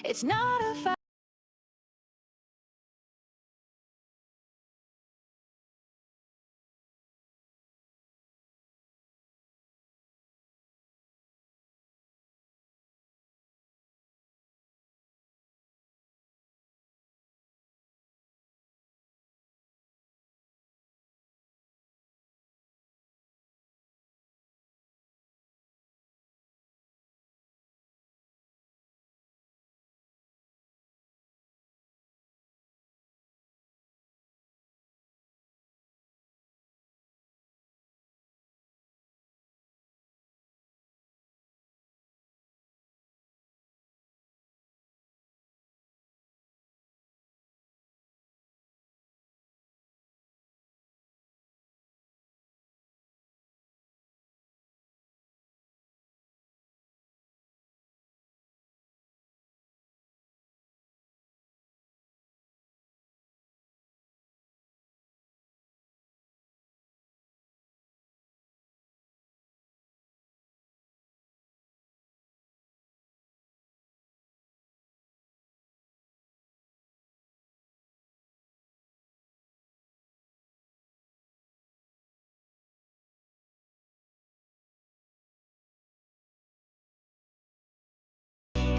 It's not a fight.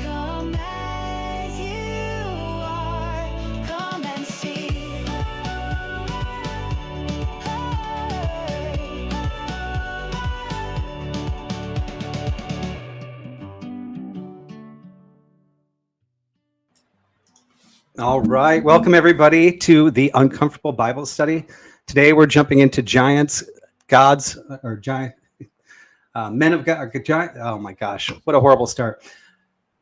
Come as you are, come and see. All right. Welcome, everybody, to the Uncomfortable Bible Study. Today, we're jumping into giants, gods, or giant men of God. Giant, oh, my gosh. What a horrible start.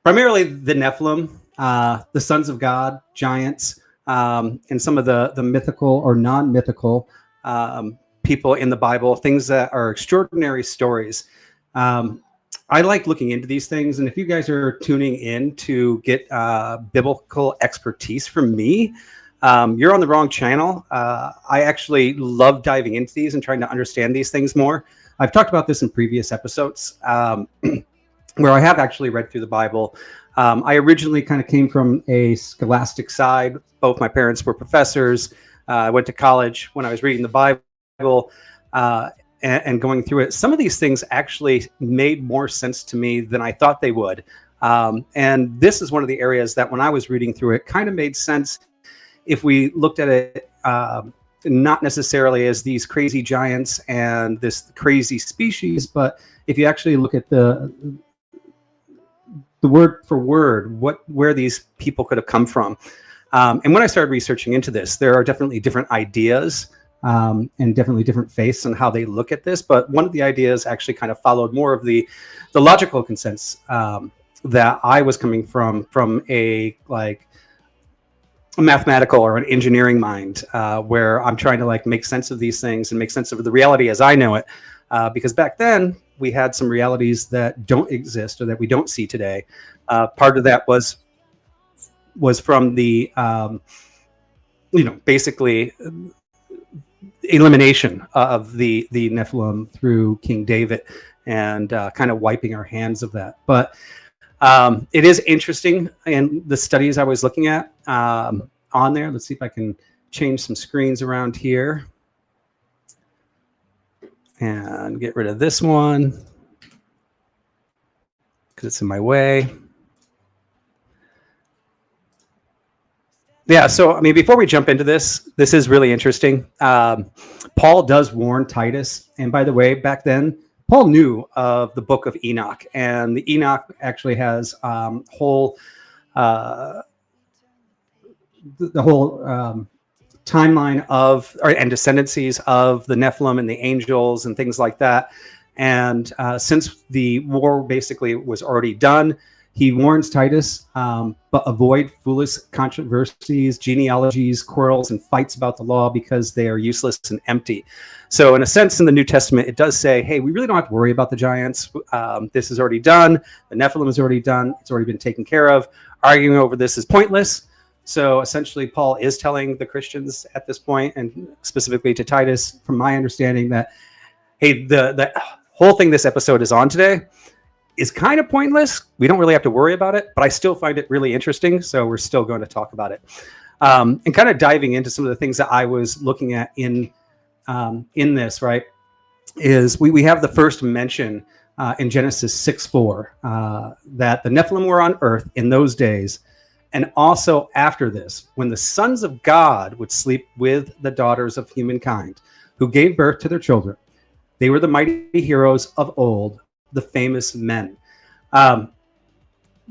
Primarily the Nephilim, the sons of God, giants, and some of the mythical or non-mythical people in the Bible, things that are extraordinary stories. I like looking into these things, and if you guys are tuning in to get biblical expertise from me, you're on the wrong channel. I actually love diving into these and trying to understand these things more. I've talked about this in previous episodes, where I have actually read through the Bible. I originally kind of came from a scholastic side. Both my parents were professors. I went to college when I was reading the Bible. And going through it, some of these things actually made more sense to me than I thought they would. And this is one of the areas that when I was reading through it kind of made sense if we looked at it not necessarily as these crazy giants and this crazy species, but if you actually look at the word for word, where these people could have come from. And when I started researching into this, there are definitely different ideas and definitely different faiths and how they look at this. But one of the ideas actually kind of followed more of the logical consensus that I was coming from a mathematical or an engineering mind, where I'm trying to make sense of these things and make sense of the reality as I know it. Because back then we had some realities that don't exist or that we don't see today. Part of that was from the, basically elimination of the Nephilim through King David and kind of wiping our hands of that. But it is interesting in the studies I was looking at on there. Let's see if I can change some screens around here and get rid of this one because it's in my way. Yeah, so before we jump into this is really interesting. Paul does warn Titus, and by the way, back then Paul knew of the book of Enoch, and the Enoch actually has the whole timeline of and descendancies of the Nephilim and the angels and things like that. And since the war basically was already done, he warns Titus, but avoid foolish controversies, genealogies, quarrels, and fights about the law because they are useless and empty. So in a sense, in the New Testament, it does say, hey, we really don't have to worry about the giants. This is already done. The Nephilim is already done. It's already been taken care of. Arguing over this is pointless. So essentially, Paul is telling the Christians at this point, and specifically to Titus, from my understanding, that, hey, the whole thing this episode is on today is kind of pointless. We don't really have to worry about it, but I still find it really interesting. So we're still going to talk about it. And kind of diving into some of the things that I was looking at in this, right, is we have the first mention in Genesis 6:4 that the Nephilim were on earth in those days, and also after this, when the sons of God would sleep with the daughters of humankind, who gave birth to their children. They were the mighty heroes of old, the famous men.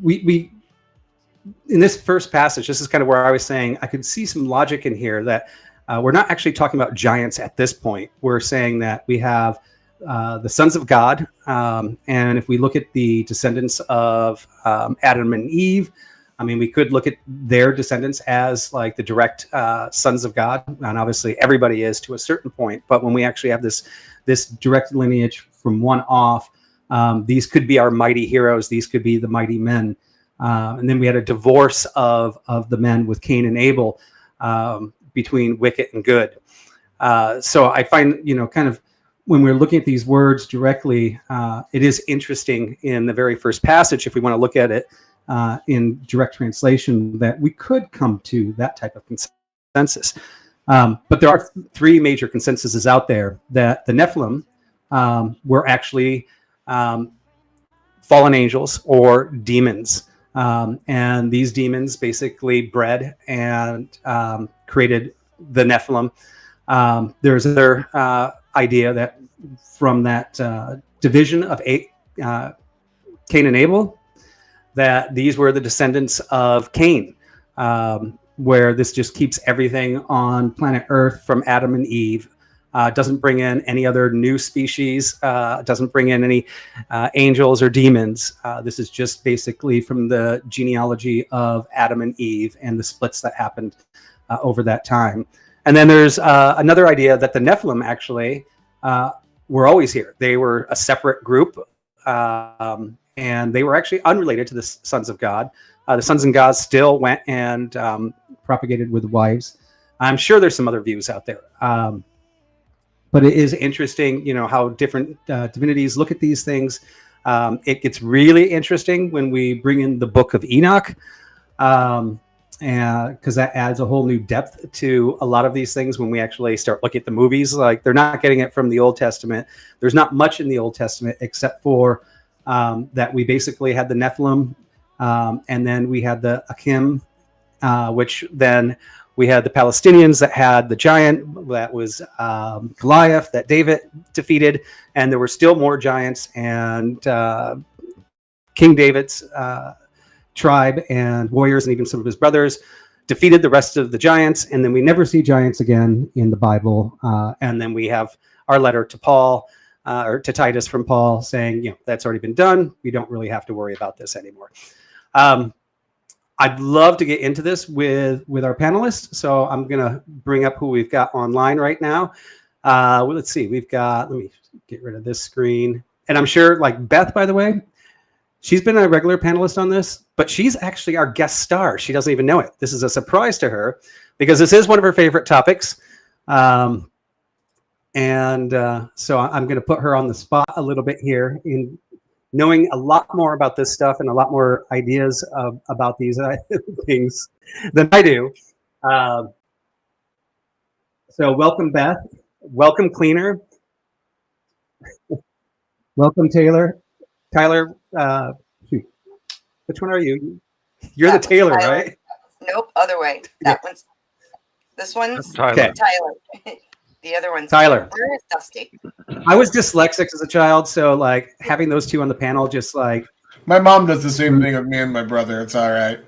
We in this first passage, this is kind of where I was saying I could see some logic in here that we're not actually talking about giants at this point. We're saying that we have the sons of God, and if we look at the descendants of Adam and Eve, I mean, we could look at their descendants as like the direct sons of God, and obviously everybody is to a certain point. But when we actually have this direct lineage from one off, these could be our mighty heroes. These could be the mighty men. And then we had a divorce of the men with Cain and Abel between wicked and good. So I find, kind of when we're looking at these words directly, it is interesting in the very first passage, if we want to look at it in direct translation, that we could come to that type of consensus. But there are three major consensuses out there that the Nephilim were actually fallen angels or demons. And these demons basically bred and created the Nephilim. There's another idea that from that division of Cain and Abel, that these were the descendants of Cain, where this just keeps everything on planet Earth from Adam and Eve. Doesn't bring in any other new species, doesn't bring in any angels or demons. This is just basically from the genealogy of Adam and Eve and the splits that happened over that time. And then there's another idea that the Nephilim actually were always here. They were a separate group, and they were actually unrelated to the sons of God. The sons of God still went and propagated with wives. I'm sure there's some other views out there. But it is interesting, how different divinities look at these things. It gets really interesting when we bring in the book of Enoch, and because that adds a whole new depth to a lot of these things when we actually start looking at the movies. Like, they're not getting it from the Old Testament. There's not much in the Old Testament except for that we basically had the Nephilim, and then we had the Akim, which then we had the Palestinians that had the giant that was Goliath that David defeated, and there were still more giants, and King David's tribe and warriors and even some of his brothers defeated the rest of the giants, and then we never see giants again in the Bible. And then we have our letter to Paul, or to Titus from Paul, saying, that's already been done. We don't really have to worry about this anymore. I'd love to get into this with our panelists, so I'm going to bring up who we've got online right now. Let's see. Let me get rid of this screen. And I'm sure, like Beth, by the way, she's been a regular panelist on this, but she's actually our guest star. She doesn't even know it. This is a surprise to her because this is one of her favorite topics. So I'm going to put her on the spot a little bit here in knowing a lot more about this stuff and a lot more ideas about these things than I do. So welcome, Beth. Welcome, Cleaner. Welcome, Taylor. Tyler, shoot. Which one are you? You're the Taylor, right? Nope, other way. This one's Tyler. The other one's Tyler. Where is Dusty? I was dyslexic as a child, so like having those two on the panel, just like my mom does the same thing with me and my brother. It's all right.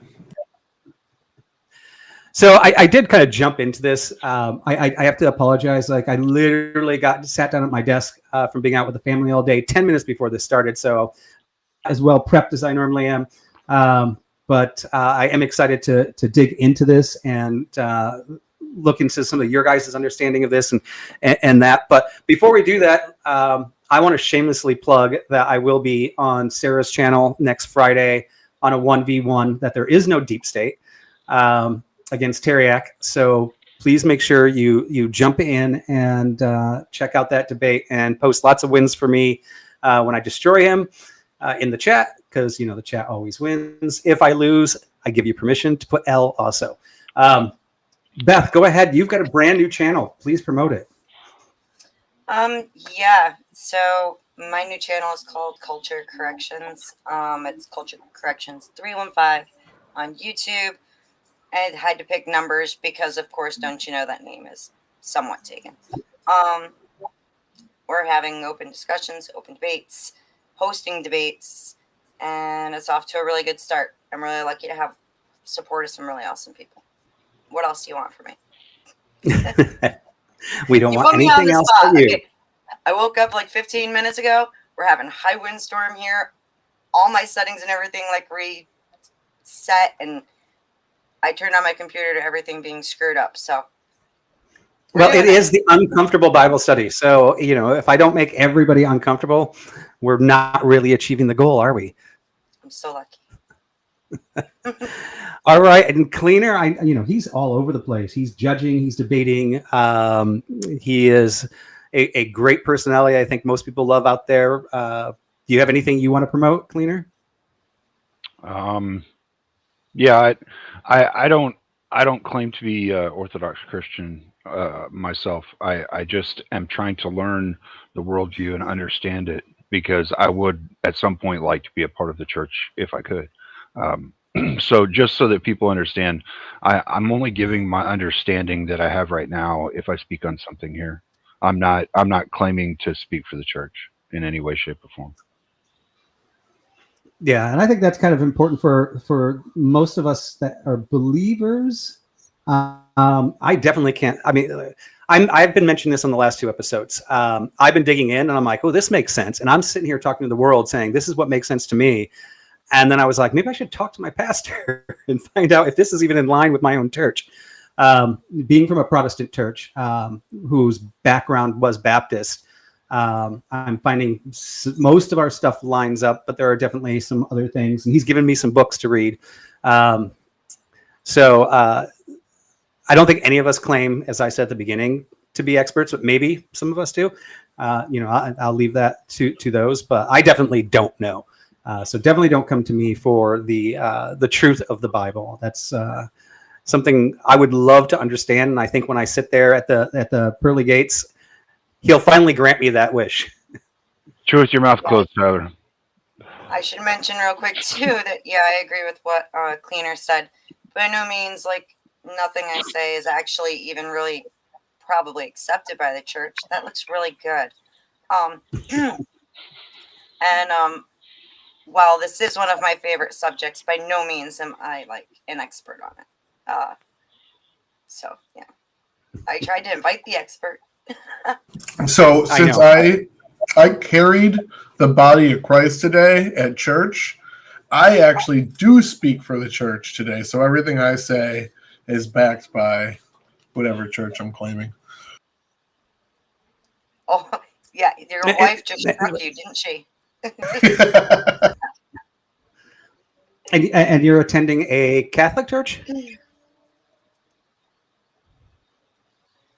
So I did kind of jump into this. I have to apologize. Like, I literally sat down at my desk from being out with the family all day, 10 minutes before this started. So as well prepped as I normally am. But I am excited to dig into this and look into some of your guys' understanding of this and that. But before we do that, I want to shamelessly plug that I will be on Sarah's channel next Friday on a 1v1, that there is no deep state against Teriak. So please make sure you jump in and check out that debate and post lots of wins for me when I destroy him. in the chat, because the chat always wins. If I lose, I give you permission to put L also. Beth, go ahead. You've got a brand new channel. Please promote it. Yeah. So my new channel is called Culture Corrections. It's Culture Corrections 315 on YouTube. I had to pick numbers because, of course, don't you know that name is somewhat taken. We're having open discussions, open debates, hosting debates, and it's off to a really good start. I'm really lucky to have support of some really awesome people. What else do you want from me? We don't You want put me on anything the else spot. but you. Okay. I woke up like 15 minutes ago. We're having high windstorm here. All my settings and everything like reset, and I turned on my computer to everything being screwed up. So, Well, it is the uncomfortable Bible study. So, if I don't make everybody uncomfortable, we're not really achieving the goal, are we? I'm so lucky. All right. And Cleaner, he's all over the place. He's judging, he's debating. He is a great personality. I think most people love out there. Do you have anything you want to promote, Cleaner? Yeah, I don't claim to be Orthodox Christian myself. I just am trying to learn the worldview and understand it, because I would at some point like to be a part of the church if I could. So just so that people understand, I'm only giving my understanding that I have right now if I speak on something here. I'm not claiming to speak for the church in any way, shape, or form. Yeah, and I think that's kind of important for most of us that are believers. I definitely can't. I mean, I've been mentioning this on the last two episodes. I've been digging in, and I'm like, oh, this makes sense. And I'm sitting here talking to the world, saying this is what makes sense to me. And then I was like, maybe I should talk to my pastor and find out if this is even in line with my own church. Being from a Protestant church whose background was Baptist, I'm finding most of our stuff lines up, but there are definitely some other things. And he's given me some books to read. So I don't think any of us claim, as I said at the beginning, to be experts, but maybe some of us do. I'll leave that to those, but I definitely don't know. So definitely don't come to me for the truth of the Bible. That's something I would love to understand. And I think when I sit there at the pearly gates, he'll finally grant me that wish. True with your mouth closed, Tyler. I should mention real quick too that I agree with what Cleaner said. By no means, like, nothing I say is actually even really probably accepted by the church. That looks really good. And while this is one of my favorite subjects, by no means am I like an expert on it. So yeah, I tried to invite the expert. So since I carried the body of Christ today at church, I actually do speak for the church today. So everything I say is backed by whatever church I'm claiming. Oh yeah, your wife just struck you, didn't she? And you're attending a Catholic church?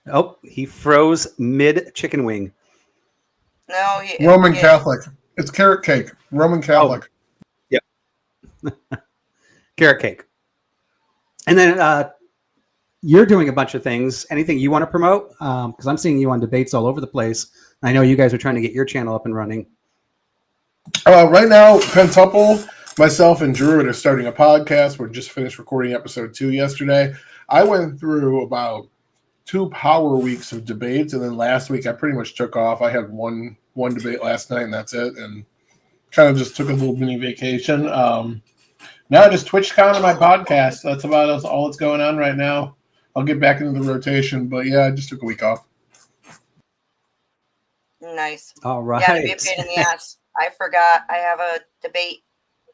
Oh, he froze mid chicken wing. No, Roman Catholic. It's carrot cake. Roman Catholic. Oh. Yep. Carrot cake. And then you're doing a bunch of things. Anything you want to promote? Because I'm seeing you on debates all over the place. I know you guys are trying to get your channel up and running. Right now, Quintuple, myself, and Druid are starting a podcast. We just finished recording episode 2 yesterday. I went through about 2 power weeks of debates, and then last week I pretty much took off. I had one debate last night, and that's it, and kind of just took a little mini vacation. Now I just TwitchCon on my podcast. That's about all that's going on right now. I'll get back into the rotation, but yeah, I just took a week off. Nice. All right. Yeah, it'd be a pain in the ass. I forgot. I have a debate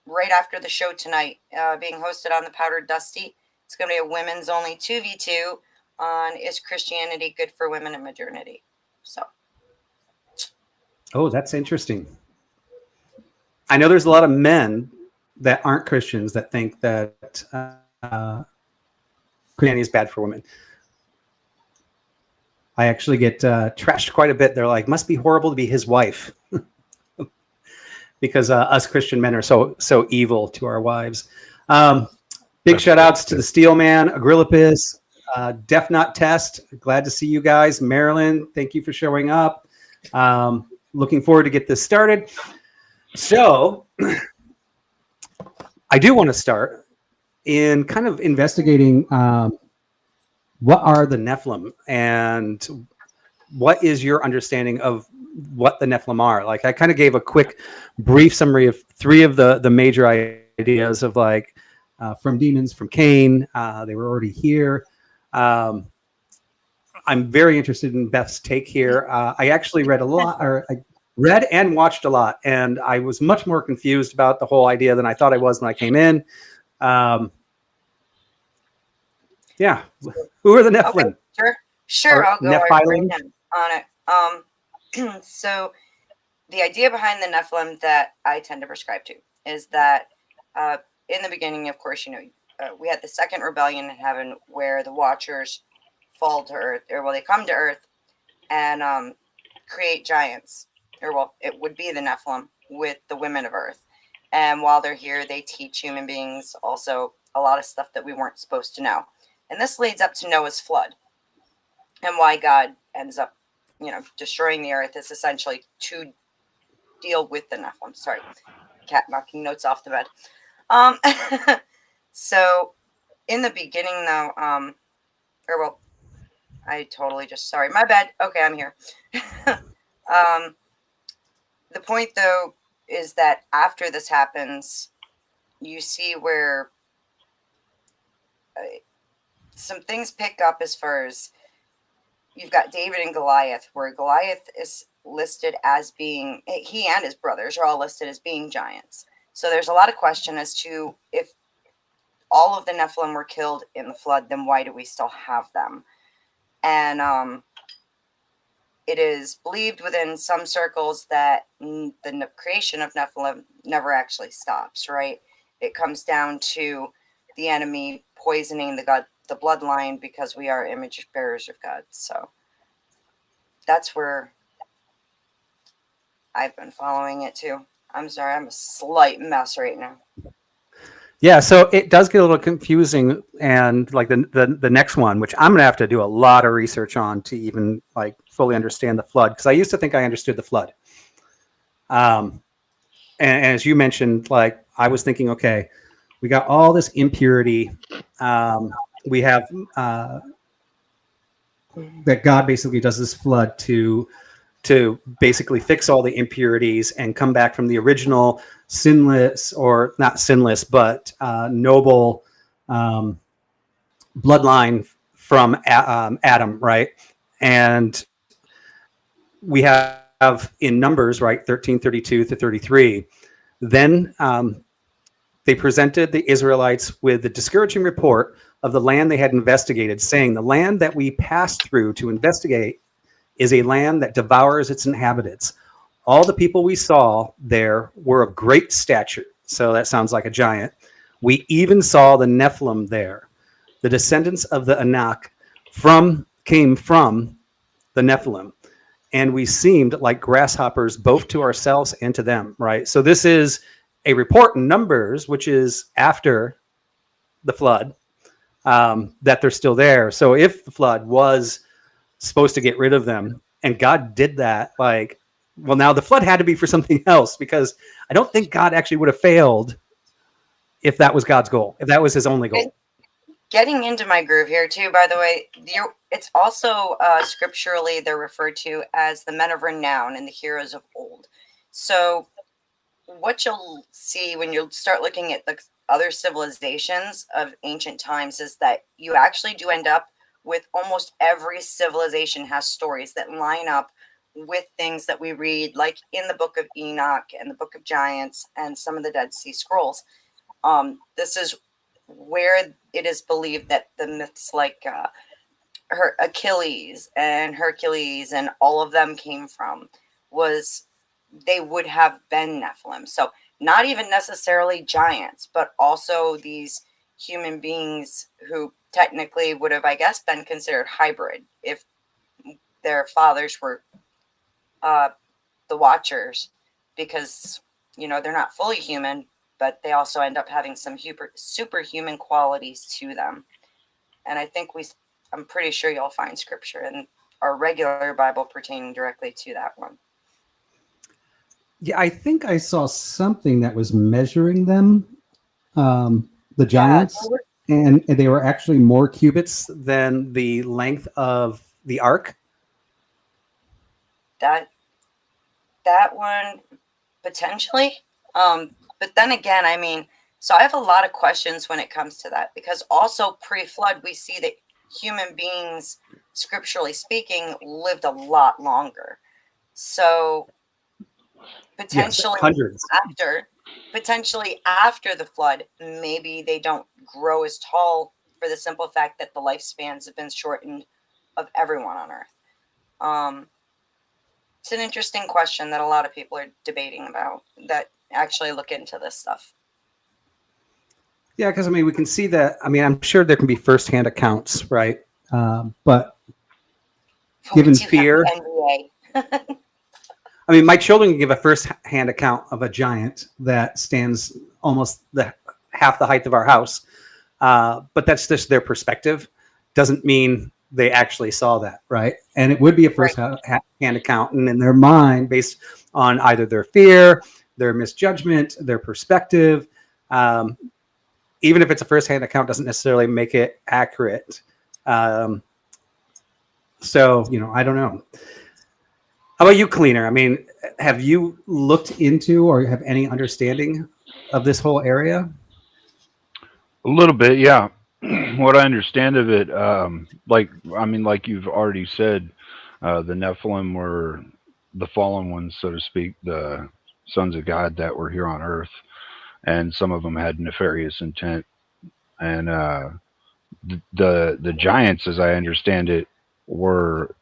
right after the show tonight, being hosted on the Powdered Dusty. It's going to be a women's only 2v2 on is Christianity good for women in modernity. So. Oh, that's interesting. I know there's a lot of men that aren't Christians that think that Christianity is bad for women. I actually get trashed quite a bit. They're like, must be horrible to be his wife. because us Christian men are so evil to our wives. Big That's shout outs to good. the Steel Man, Agrillipus, Def Not Test. Glad to see you guys. Marilyn, thank you for showing up. Looking forward to get this started. So I do want to start in kind of investigating what are the Nephilim and what is your understanding of what the Nephilim are? Like I kind of gave a quick, brief summary of three of the major ideas of like from demons, from Cain. They were already here. I'm very interested in Beth's take here. I actually read a lot, or I read and watched a lot, and I was much more confused about the whole idea than I thought I was when I came in. Yeah, who are the Nephilim? Okay, sure. Or I'll go right Nephilim? on it. So the idea behind the Nephilim that I tend to prescribe to is that in the beginning, of course, we had the second rebellion in heaven where the Watchers fall to earth, or well, they come to earth and create giants, or well, it would be the Nephilim with the women of earth. And while they're here, they teach human beings also a lot of stuff that we weren't supposed to know. And this leads up to Noah's flood, and why God ends up, destroying the earth is essentially to deal with the Nephilim. Sorry, cat knocking notes off the bed. So in the beginning, though, I totally sorry, my bad. Okay, I'm here. The point, though, is that after this happens, you see where some things pick up as far as you've got David and Goliath, where Goliath is listed as being, he and his brothers are all listed as being giants. So there's a lot of question as to if all of the Nephilim were killed in the flood, then why do we still have them? And it is believed within some circles that the creation of Nephilim never actually stops, right? It comes down to the enemy poisoning the bloodline because we are image bearers of God. So that's where I've been following it too. I'm sorry, I'm a slight mess right now. Yeah, so it does get a little confusing, and like the next one, which I'm gonna have to do a lot of research on to even like fully understand the flood, because I used to think I understood the flood. And as you mentioned, like I was thinking, okay, we got all this impurity. We have that God basically does this flood to basically fix all the impurities and come back from the original sinless, or not sinless, but noble bloodline from Adam, right? And we have in Numbers, right, 13:32 to 33. Then they presented the Israelites with the discouraging report of the land they had investigated, saying, "The land that we passed through to investigate is a land that devours its inhabitants. All the people we saw there were of great stature." So that sounds like a giant. "We even saw the Nephilim there. The descendants of the Anak came from the Nephilim, and we seemed like grasshoppers both to ourselves and to them," right? So this is a report in Numbers, which is after the flood, that they're still there. So if the flood was supposed to get rid of them, and God did that, like, well, now the flood had to be for something else, because I don't think God actually would have failed if that was God's goal, if that was his only goal. Getting into my groove here too, by the way, it's also scripturally they're referred to as the men of renown and the heroes of old. So what you'll see when you start looking at the other civilizations of ancient times is that you actually do end up with almost every civilization has stories that line up with things that we read, like in the book of Enoch and the book of Giants and some of the Dead Sea Scrolls. This is where it is believed that the myths like Achilles and Hercules and all of them came from, was they would have been Nephilim. So not even necessarily giants, but also these human beings who technically would have, I guess, been considered hybrid if their fathers were the Watchers, because You know, they're not fully human, but they also end up having some superhuman qualities to them. And I think I'm pretty sure you'll find scripture in our regular Bible pertaining directly to that one. Yeah, I think I saw something that was measuring them, the Yeah, giants, and they were actually more cubits than the length of the ark. that one potentially. But then again, I mean, so I have a lot of questions when it comes to that, because also pre-flood we see that human beings, scripturally speaking, lived a lot longer. So Yes, potentially hundreds. after the flood, maybe they don't grow as tall, for the simple fact that the lifespans have been shortened of everyone on Earth. It's an interesting question that a lot of people are debating about, that actually look into this stuff. Yeah, because I mean, we can see that. I mean, I'm sure there can be firsthand accounts, right? But given fear, NBA. I mean, my children can give a first-hand account of a giant that stands almost half the height of our house, but that's just their perspective. Doesn't mean they actually saw that, right? And it would be a first-hand account, and in their mind, based on either their fear, their misjudgment, their perspective. Even if it's a first-hand account, doesn't necessarily make it accurate. So, you know, I don't know. How about you, Cleaner? I mean, have you looked into or have any understanding of this whole area? A little bit, yeah. What I understand of it, like you've already said, the Nephilim were the fallen ones, so to speak, the sons of God that were here on Earth, and some of them had nefarious intent. And the giants, as I understand it, were,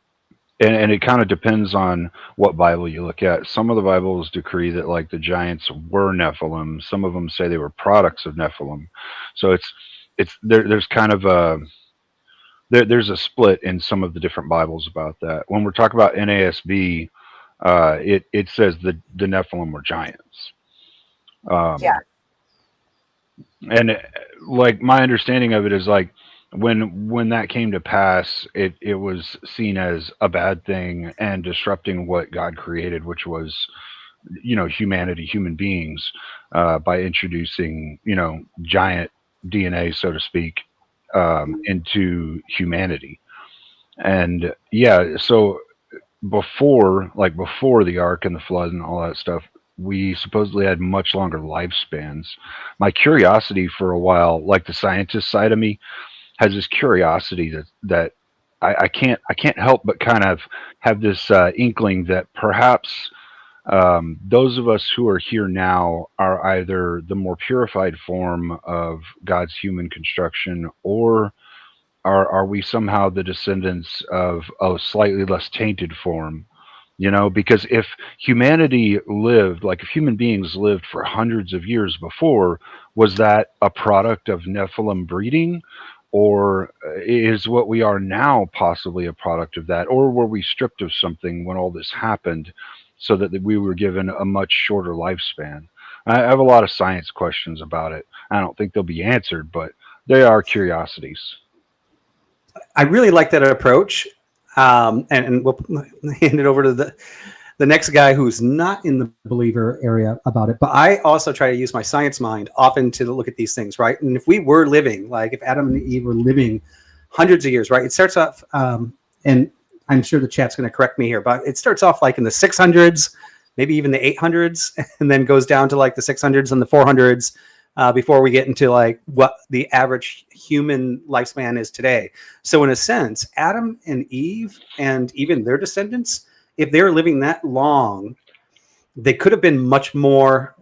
and it kind of depends on what Bible you look at. Some of the Bibles decree that like the giants were Nephilim. Some of them say they were products of Nephilim. So there's kind of there's a split in some of the different Bibles about that. When we're talking about NASB, it says the Nephilim were giants. Yeah. And like my understanding of it is like when that came to pass, it was seen as a bad thing and disrupting what God created, which was, you know, humanity, human beings, by introducing, you know, giant DNA, so to speak, into humanity. And yeah, so before the ark and the flood and all that stuff, we supposedly had much longer lifespans. My curiosity for a while, like the scientist side of me, has this curiosity that I can't help but kind of have this inkling that perhaps those of us who are here now are either the more purified form of God's human construction, or are we somehow the descendants of a slightly less tainted form? You know, because if humanity lived, like if human beings lived for hundreds of years before, was that a product of Nephilim breeding? Or is what we are now possibly a product of that? Or were we stripped of something when all this happened so that we were given a much shorter lifespan? I have a lot of science questions about it. I don't think they'll be answered, but they are curiosities. I really like that approach. And we'll hand it over to the next guy who's not in the believer area about it. But I also try to use my science mind often to look at these things, right? And if we were living, like if Adam and Eve were living hundreds of years, right? It starts off, and I'm sure the chat's going to correct me here, but it starts off like in the 600s, maybe even the 800s, and then goes down to like the 600s and the 400s. Before we get into like what the average human lifespan is today. So in a sense, Adam and Eve and even their descendants, if they were living that long, they could have been much more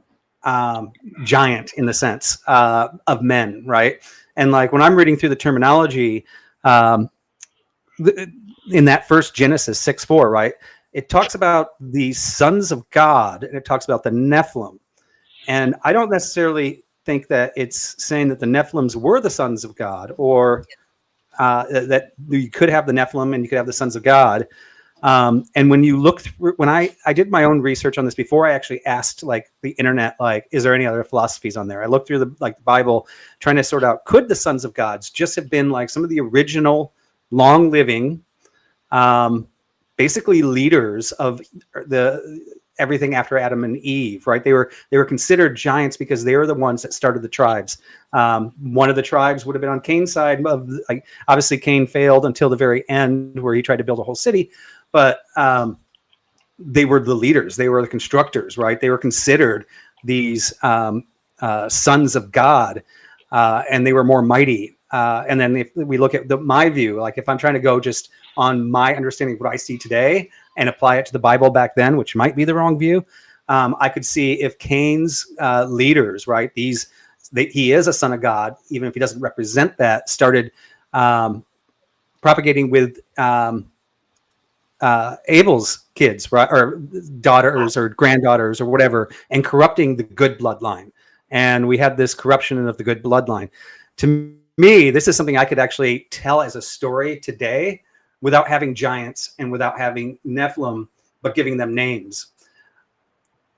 giant in the sense of men, right? And like when I'm reading through the terminology in that first Genesis 6:4, right? It talks about the sons of God and it talks about the Nephilim. And I don't necessarily think that it's saying that the Nephilims were the sons of God, or that you could have the Nephilim and you could have the sons of God. And when you look through, when I did my own research on this before I actually asked like the internet, like, is there any other philosophies on there? I looked through the Bible, trying to sort out, could the sons of gods just have been like some of the original long living, basically leaders of the everything after Adam and Eve, right? They were considered giants because they were the ones that started the tribes. One of the tribes would have been on Cain's side. Like, obviously, Cain failed until the very end, where he tried to build a whole city. But they were the leaders. They were the constructors, right? They were considered these sons of God, and they were more mighty. And then if we look at my view, like if I'm trying to go just on my understanding of what I see today and apply it to the Bible back then, which might be the wrong view, I could see if Cain's leaders, right, he is a son of God, even if he doesn't represent that, started propagating with Abel's kids, right, or daughters or granddaughters or whatever, and corrupting the good bloodline. And we had this corruption of the good bloodline. To me, this is something I could actually tell as a story today without having giants and without having Nephilim, but giving them names.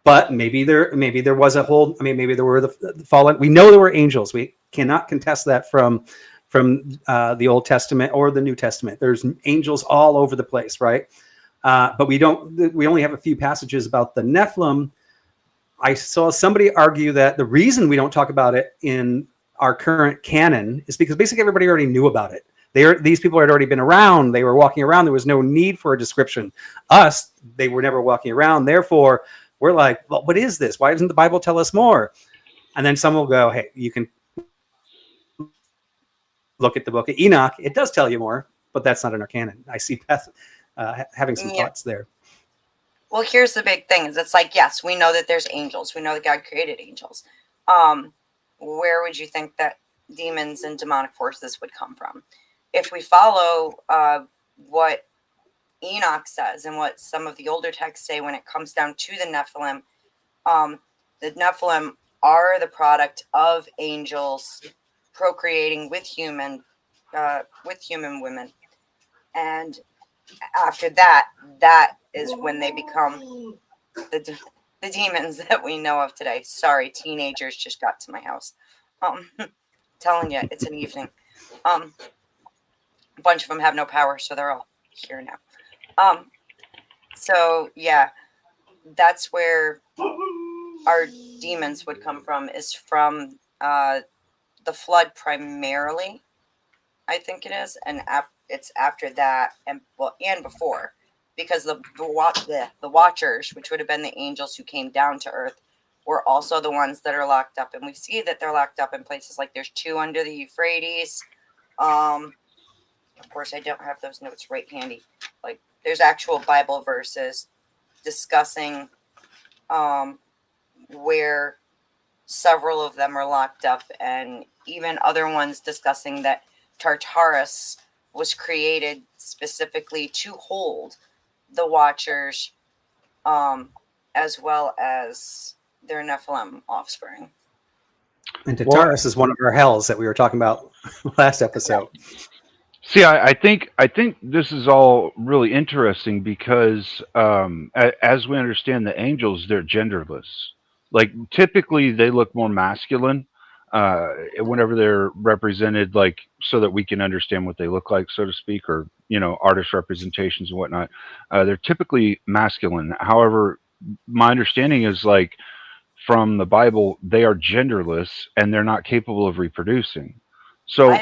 But maybe there was a whole, maybe there were the fallen. We know there were angels. We cannot contest that from the Old Testament or the New Testament. There's angels all over the place, right? But we only have a few passages about the Nephilim. I saw somebody argue that the reason we don't talk about it in our current canon is because basically everybody already knew about it. These people had already been around. They were walking around. There was no need for a description. Us, they were never walking around. Therefore, we're like, well, what is this? Why doesn't the Bible tell us more? And then someone will go, hey, you can look at the book of Enoch. It does tell you more, but that's not in our canon. I see Beth having some thoughts there. Well, here's the big thing: is it's like, yes, we know that there's angels. We know that God created angels. Where would you think that demons and demonic forces would come from? If we follow what Enoch says and what some of the older texts say when it comes down to the Nephilim are the product of angels procreating with human women, and after that is when they become the demons that we know of today. Sorry, teenagers just got to my house. Telling you, it's an evening. A bunch of them have no power, so they're all here now. So yeah, that's where our demons would come from, is from the flood primarily, I think it is, and it's after that, and before, because the Watchers, which would have been the angels who came down to Earth, were also the ones that are locked up, and we see that they're locked up in places like there's 2 under the Euphrates. Of course, I don't have those notes right handy. Like, there's actual Bible verses discussing where several of them are locked up, and even other ones discussing that Tartarus was created specifically to hold the Watchers, as well as their Nephilim offspring. And Tartarus is one of our hells that we were talking about last episode. See, I think this is all really interesting because as we understand the angels, they're genderless. Like, typically they look more masculine whenever they're represented, like, so that we can understand what they look like, so to speak, or, artist representations and whatnot. They're typically masculine. However, my understanding is, like, from the Bible, they are genderless and they're not capable of reproducing. So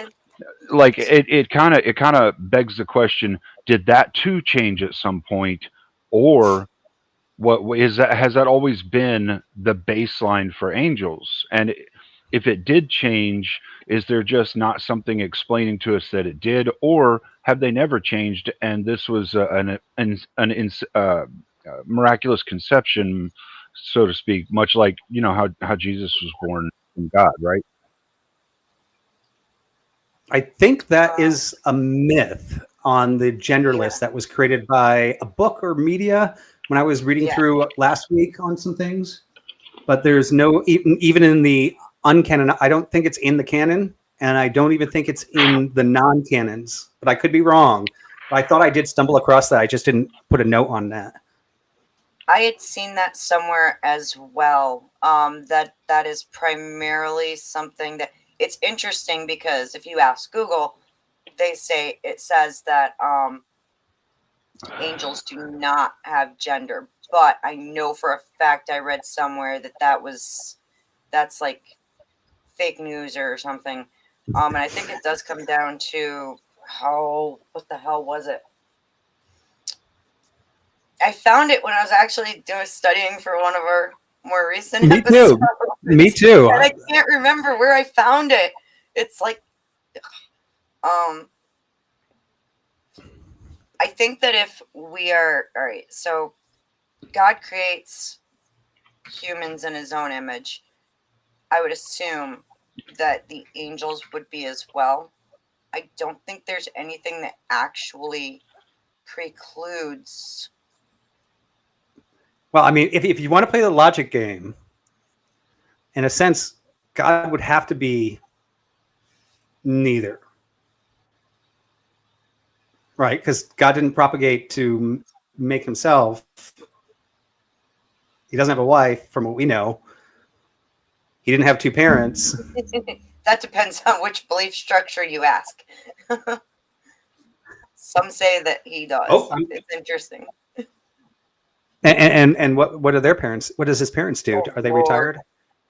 like, it kind of begs the question: did that too change at some point, or what is that? Has that always been the baseline for angels? And if it did change, is there just not something explaining to us that it did, or have they never changed and this was an miraculous conception, so to speak, much like how Jesus was born from God, right? I think that is a myth on the genderless that was created by a book or media when I was reading through last week on some things. But there's no, even in the uncanon, I don't think it's in the canon, and I don't even think it's in the non-canons, but I could be wrong. I thought I did stumble across that. I just didn't put a note on that. I had seen that somewhere as well. That is primarily something that it's interesting because if you ask Google, it says that angels do not have gender. But I know for a fact I read somewhere that's like fake news or something. And I think it does come down to what the hell was it? I found it when I was actually studying for one of our more recent Me episodes. too. Me too. And I can't remember where I found it. It's like, I think that if we are, all right, so God creates humans in his own image. I would assume that the angels would be as well. I don't think there's anything that actually precludes. Well, I mean, if you want to play the logic game, in a sense, God would have to be neither. Right? Because God didn't propagate to make himself. He doesn't have a wife, from what we know. He didn't have two parents. That depends on which belief structure you ask. Some say that he does. Oh, it's interesting. And what are their parents? What does his parents do? Oh, Are they Lord. retired?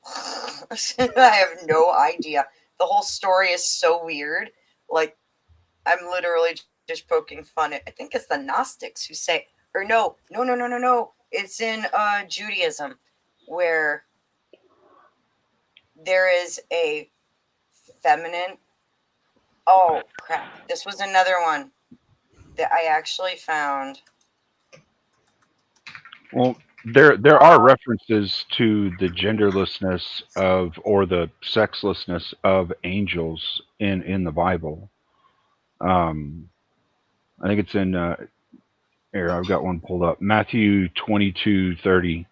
I have no idea. The whole story is so weird. Like, I'm literally just poking fun at, I think it's the Gnostics who say, or no. It's in Judaism where there is a feminine. Oh, crap. This was another one that I actually found. Well, there are references to the genderlessness or the sexlessness of angels in the Bible. I think it's in here. I've got one pulled up. Matthew 22:30.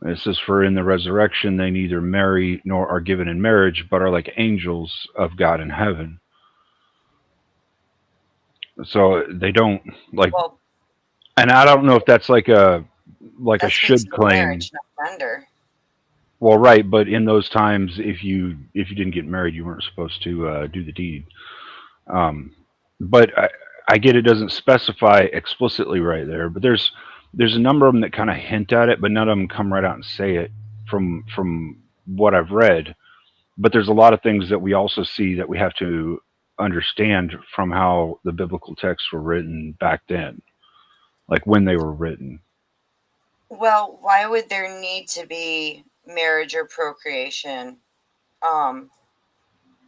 It says, "For in the resurrection they neither marry nor are given in marriage, but are like angels of God in heaven." So they don't like, Well, and I don't know if that's like a that speaks should to claim. marriage, not gender. Well, right, but in those times, if you didn't get married, you weren't supposed to do the deed. But I get it doesn't specify explicitly right there, but there's a number of them that kind of hint at it, but none of them come right out and say it from what I've read. But there's a lot of things that we also see that we have to understand from how the biblical texts were written back then, like when they were written. Well, why would there need to be marriage or procreation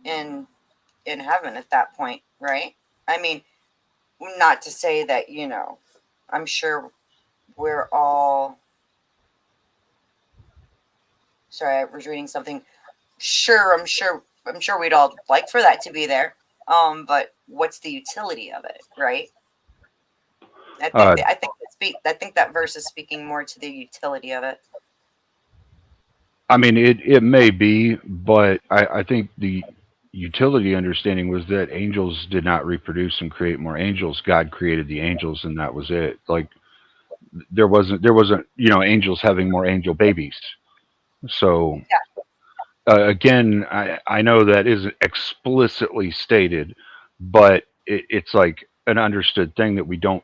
in heaven at that point, right? I mean, not to say that, I'm sure we're all sorry, I was reading something. I'm sure we'd all like for that to be there. But what's the utility of it, right? I think that verse is speaking more to the utility of it. I mean, it may be, but I think the utility understanding was that angels did not reproduce and create more angels. God created the angels, and that was it. Like there wasn't angels having more angel babies. So again, I know that isn't explicitly stated, but it's like an understood thing that we don't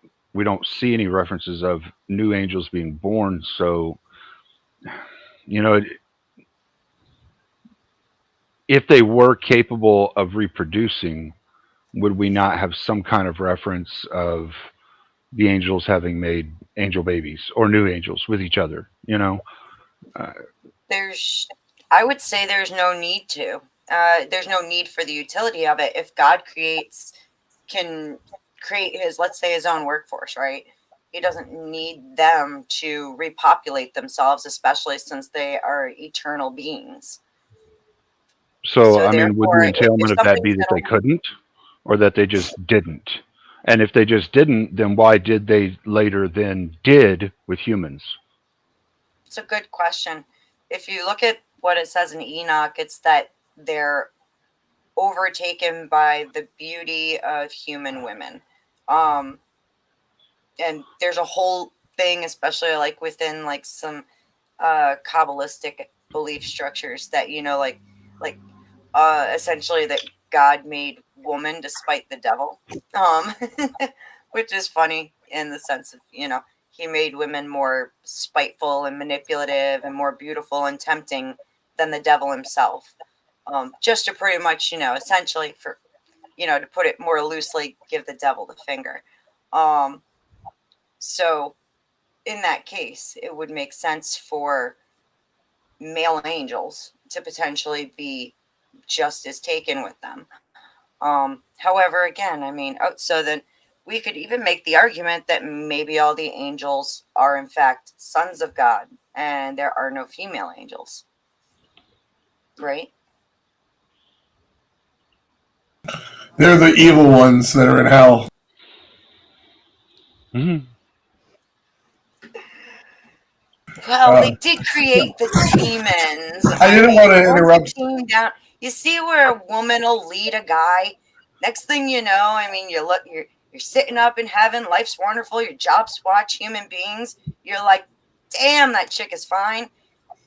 see any references of new angels being born. So if they were capable of reproducing, would we not have some kind of reference of the angels having made angel babies or new angels with each other? I would say there's no need to. There's no need for the utility of it. If God can create let's say his own workforce, right? He doesn't need them to repopulate themselves, especially since they are eternal beings. So I mean, would the therefore, entailment of that be that they couldn't, or that they just didn't? And if they just didn't, then why did they later then did with humans? It's a good question. If you look at what it says in Enoch, it's that they're overtaken by the beauty of human women. And there's a whole thing, especially like within like some Kabbalistic belief structures, that essentially that God made woman despite the devil, which is funny in the sense of he made women more spiteful and manipulative and more beautiful and tempting than the devil himself, just to pretty much essentially for to put it more loosely, give the devil the finger. So in that case, it would make sense for male angels to potentially be just as taken with them. However, again, I mean, so then we could even make the argument that maybe all the angels are in fact sons of God and there are no female angels. Right? They're the evil ones that are in hell. Mhm. Well, they did create the demons. I didn't want to once interrupt. it came down, you see where a woman will lead a guy. Next thing you know, I mean, you're sitting up in heaven. Life's wonderful. Your job's watch human beings. You're like, damn, that chick is fine.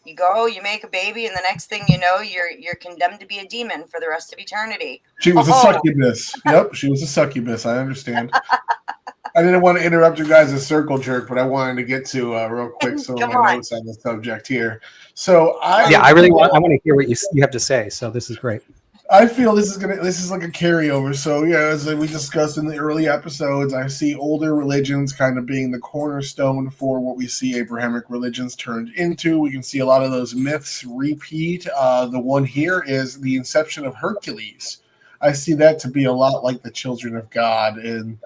You go, you make a baby, and the next thing you know, you're condemned to be a demon for the rest of eternity. She was a Oh. succubus. Yep, she was a succubus. I understand. I didn't want to interrupt you guys as circle jerk, but I wanted to get to real quick some of Come my on. notes on the subject here. So I want to hear what you have to say. So this is great. I feel this is like a carryover. So yeah, as we discussed in the early episodes, I see older religions kind of being the cornerstone for what we see Abrahamic religions turned into. We can see a lot of those myths repeat. The one here is the inception of Hercules. I see that to be a lot like the children of God, and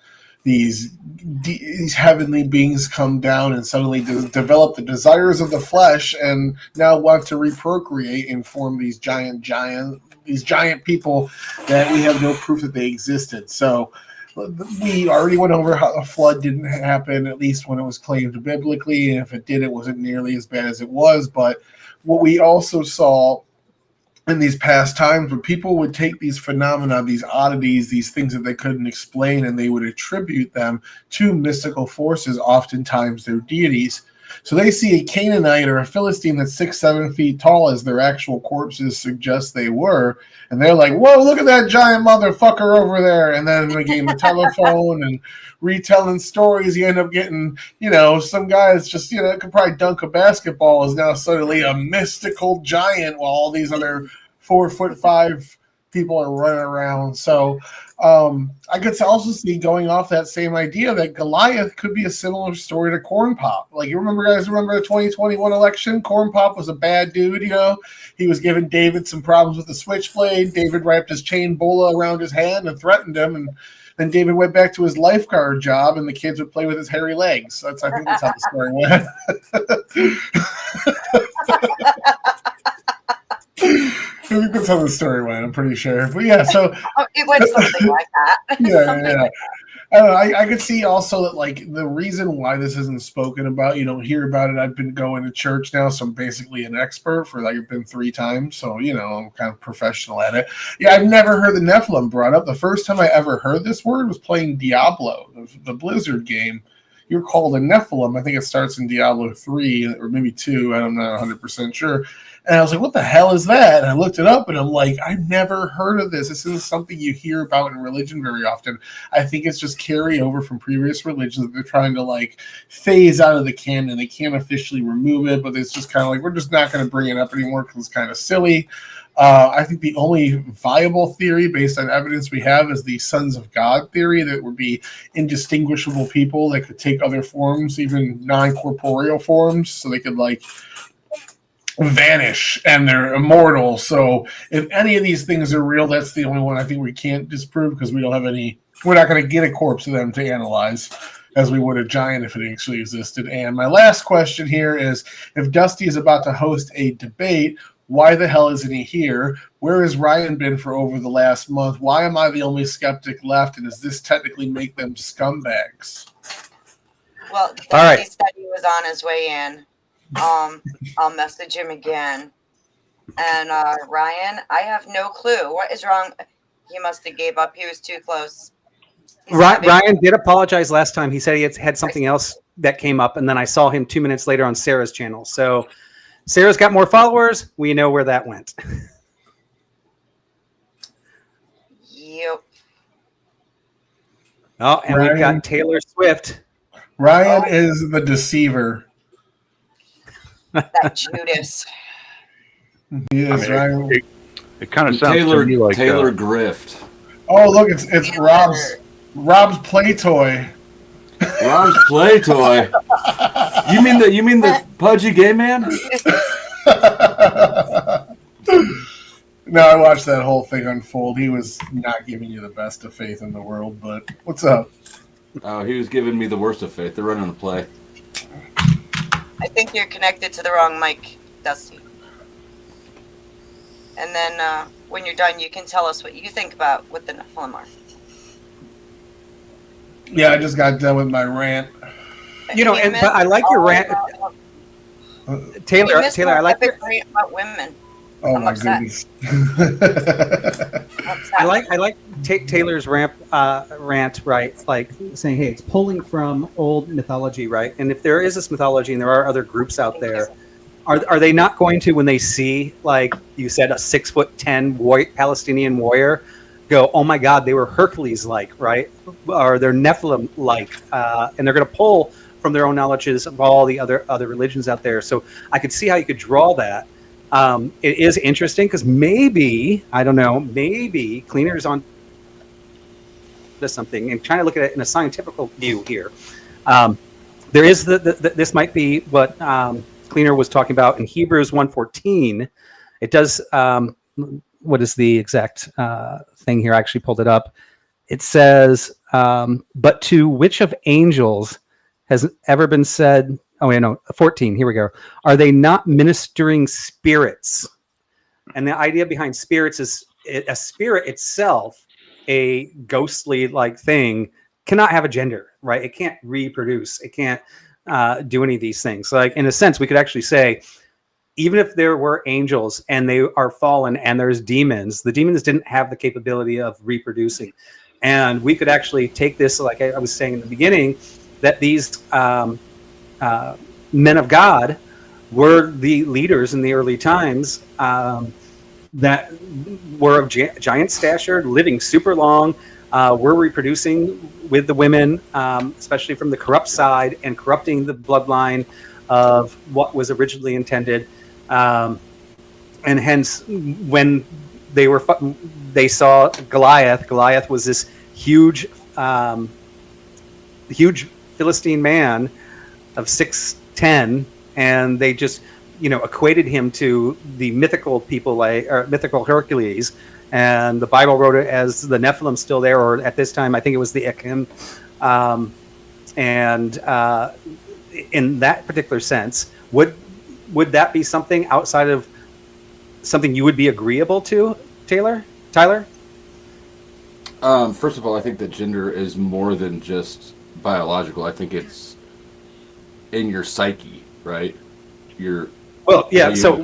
these heavenly beings come down and suddenly develop the desires of the flesh and now want to reprocreate and form these giant people that we have no proof that they existed. So we already went over how a flood didn't happen, at least when it was claimed biblically, and if it did, it wasn't nearly as bad as it was. But what we also saw in these past times where people would take these phenomena, these oddities, these things that they couldn't explain, and they would attribute them to mystical forces, oftentimes their deities. So they see a Canaanite or a Philistine that's 6-7 feet tall, as their actual corpses suggest they were, and they're like, whoa, look at that giant motherfucker over there. And then they gain the telephone and retelling stories. You end up getting, some guy that's just, could probably dunk a basketball is now suddenly a mystical giant while all these other 4'5" people are running around. So I could also see, going off that same idea, that Goliath could be a similar story to Corn Pop. Like, you remember the 2021 election? Corn Pop was a bad dude, He was giving David some problems with the switchblade. David wrapped his chain bola around his hand and threatened him, and then David went back to his lifeguard job, and the kids would play with his hairy legs. I think that's how the story went. I think that's how the story went, I'm pretty sure. But yeah, so it went something like that. Yeah. I don't know. I could see also that, like, the reason why this isn't spoken about, you don't hear about it. I've been going to church now, so I'm basically an expert for, like, I've been 3 times, so, I'm kind of professional at it. Yeah, I've never heard the Nephilim brought up. The first time I ever heard this word was playing Diablo, the Blizzard game. You're called a Nephilim. I think it starts in Diablo 3 or maybe 2. I'm not 100% sure. And I was like, what the hell is that? And I looked it up, and I'm like, I've never heard of this. This isn't something you hear about in religion very often. I think it's just carryover from previous religions that they're trying to, like, phase out of the canon. They can't officially remove it, but it's just kind of like, we're just not going to bring it up anymore because it's kind of silly. I think the only viable theory based on evidence we have is the sons of God theory, that would be indistinguishable people that could take other forms, even non-corporeal forms, so they could, like, vanish and they're immortal. So if any of these things are real, that's the only one I think we can't disprove, because we don't have any, we're not going to get a corpse of them to analyze as we would a giant if it actually existed. And my last question here is, if Dusty is about to host a debate, why the hell isn't he here? Where has Ryan been for over the last month? Why am I the only skeptic left? And does this technically make them scumbags? Well, Dusty said he was on his way in. I'll message him again. And Ryan, I have no clue. What is wrong? He must have gave up. He was too close. He's having- Ryan did apologize last time. He said he had something else that came up, and then I saw him 2 minutes later on Sarah's channel. So Sarah's got more followers. We know where that went. Yep. Oh, and we've Ryan. got Taylor Swift. Ryan is the deceiver. That Judas. He is, I mean, Ryan. It kind of sounds Taylor to me like Taylor Grift. Oh, look, it's Rob's play toy. Rob's play toy. You mean the pudgy gay man? No, I watched that whole thing unfold. He was not giving you the best of faith in the world, but what's up? Oh, he was giving me the worst of faith. They're running a play. I think you're connected to the wrong mic, Dusty. And then when you're done, you can tell us what you think about what the Nephilim are. Yeah, I just got done with my rant. You know, You but I like your rant, Taylor. missed Taylor, I my like your, epic rant about women. Oh I'm my upset. goodness. I like Taylor's rant, right? Like saying, hey, it's pulling from old mythology, right? And if there is this mythology and there are other groups out there, are they not going to, when they see, like you said, a 6'10" Palestinian warrior, go, oh my God, they were Hercules-like, right? Or they're Nephilim-like, and they're going to pull from their own knowledges of all the other religions out there. So I could see how you could draw that. It is interesting because maybe, I don't know, maybe Cleaner's on to something and trying to look at it in a scientific view here. There is this might be what Cleaner was talking about in Hebrews 1:14. It does. What is the exact thing here? I actually pulled it up. It says, but to which of angels has ever been said, oh, wait, no, 14, here we go. Are they not ministering spirits? And the idea behind spirits is a spirit itself, a ghostly like thing, cannot have a gender, right? It can't reproduce. It can't do any of these things. Like, in a sense, we could actually say, even if there were angels and they are fallen and there's demons, the demons didn't have the capability of reproducing. And we could actually take this, like I was saying in the beginning, that these men of God were the leaders in the early times that were of giant stature, living super long, were reproducing with the women, especially from the corrupt side, and corrupting the bloodline of what was originally intended. And hence, when they saw Goliath. Goliath was this huge Philistine man of 6'10", and they just, equated him to the mythical people, or mythical Hercules. And the Bible wrote it as the Nephilim still there, or at this time, I think it was the Ekim. In that particular sense, would that be something outside of something you would be agreeable to, Tyler? First of all, I think that gender is more than just biological. I think it's in your psyche, right? Well, yeah. So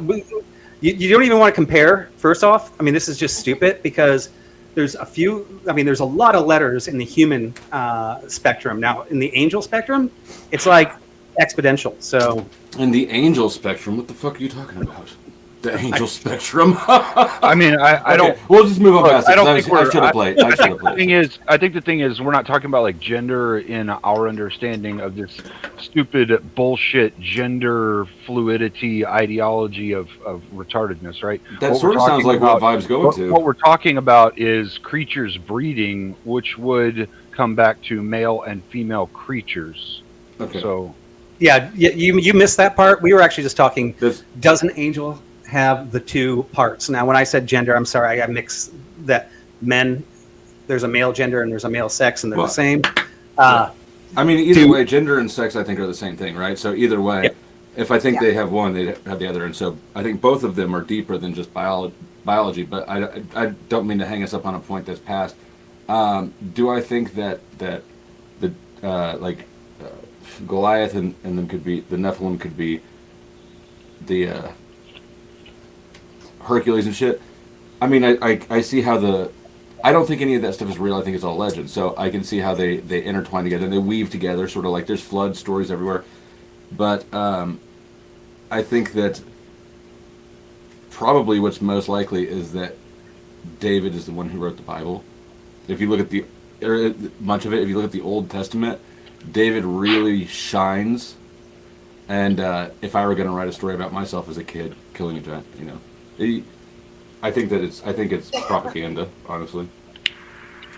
you don't even want to compare. First off, I mean, this is just stupid because there's a lot of letters in the human spectrum. Now, in the angel spectrum, it's like exponential. So in the angel spectrum, what the fuck are you talking about? The angel spectrum. I mean, I don't. We'll just move on past it. I don't think I should have played. I should have played. I think the thing is, we're not talking about like gender in our understanding of this stupid bullshit gender fluidity ideology of retardedness, right? That sort of sounds like what Vibe's going to. What we're talking about is creatures breeding, which would come back to male and female creatures. Okay. So, yeah, you missed that part. We were actually just talking. Does an angel have the two parts? Now, when I said gender, I'm sorry, I mixed that. Men, there's a male gender and there's a male sex, and they're the same. I mean, either way, gender and sex, I think, are the same thing, right? So either way, if I think they have one, they have the other, and so I think both of them are deeper than just biology. But I don't mean to hang us up on a point that's past. Do I think that the Goliath and them could be the Nephilim, could be the Hercules and shit? I mean, I see how the I don't think any of that stuff is real. I think it's all legend. So I can see how they intertwine together and they weave together, sort of like there's flood stories everywhere. But I think that probably what's most likely is that David is the one who wrote the Bible. If you look at much of it, if you look at the Old Testament, David really shines. And if I were going to write a story about myself as a kid killing a giant, I think it's propaganda, honestly.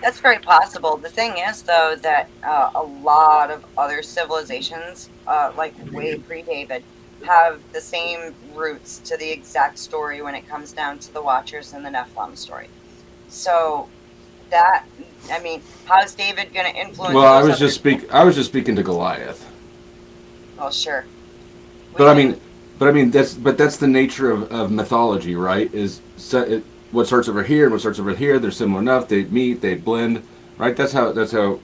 That's very possible. The thing is, though, that a lot of other civilizations, like way pre-David, have the same roots to the exact story when it comes down to the Watchers and the Nephilim story. So that, I mean, how's David going to influence? Well, I was just speaking to Goliath. Well, sure. But I mean that's the nature of mythology, right? What starts over here and what starts over here, they're similar enough. They meet, they blend, right? That's how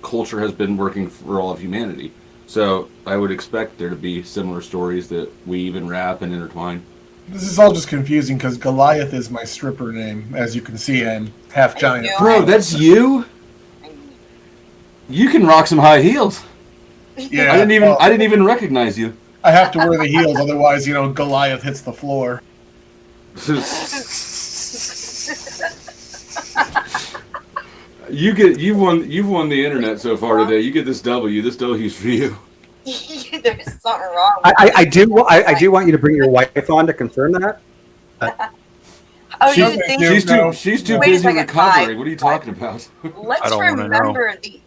culture has been working for all of humanity. So I would expect there to be similar stories that weave and wrap and intertwine. This is all just confusing because Goliath is my stripper name. As you can see, I'm half giant. Bro, that's you? You can rock some high heels. Yeah, I didn't even recognize you. I have to wear the heels, otherwise, Goliath hits the floor. You've won the internet so far today. You get this W. This W's for you. There's something wrong. I do want you to bring your wife on to confirm that. Oh, you didn't think She's too Wait a busy second, recovering. What are you talking about? Let's remember the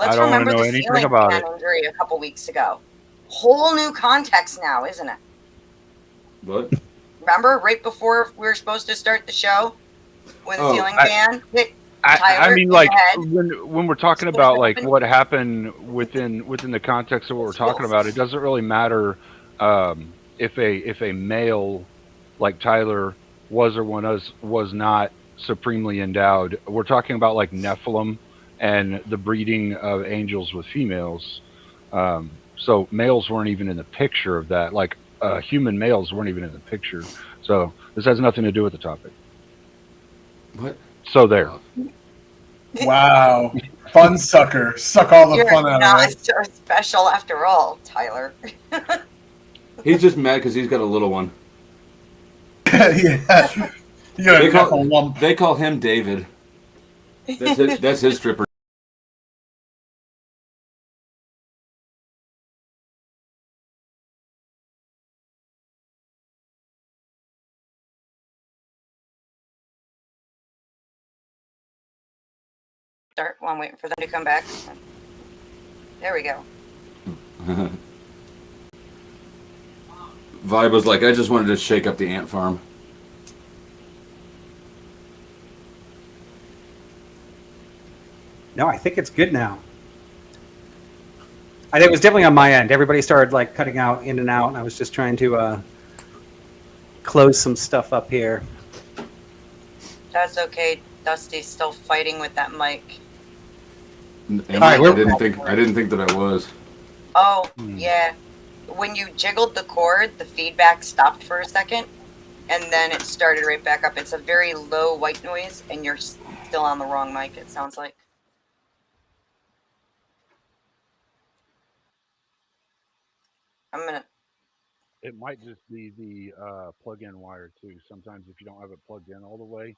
I don't wanna know anything ceiling about fan it. injury a couple weeks ago. Whole new context now, isn't it? What? Remember, right before we were supposed to start the show, when the ceiling fan hit I Tyler mean, in like the head? when we're talking about like what happened within the context of what we're talking about, it doesn't really matter if a male like Tyler was or was not supremely endowed. We're talking about like Nephilim and the breeding of angels with females. So males weren't even in the picture of that. Like human males weren't even in the picture. So this has nothing to do with the topic. What? So there. Wow. Fun sucker. Suck all the You're fun out not of it. so special after all, Tyler. He's just mad because he's got a little one. Yeah. You got They a knuckle lump. They call him David. That's his stripper. Start while I'm waiting for them to come back. There we go. Vibe was like, I just wanted to shake up the ant farm. No, I think it's good now. I think it was definitely on my end. Everybody started like cutting out in and out, and I was just trying to close some stuff up here. That's okay. Dusty's still fighting with that mic. I didn't think that I was. Oh, yeah. When you jiggled the cord, the feedback stopped for a second, and then it started right back up. It's a very low white noise, and you're still on the wrong mic, it sounds like. It might just be the plug-in wire too. Sometimes if you don't have it plugged in all the way,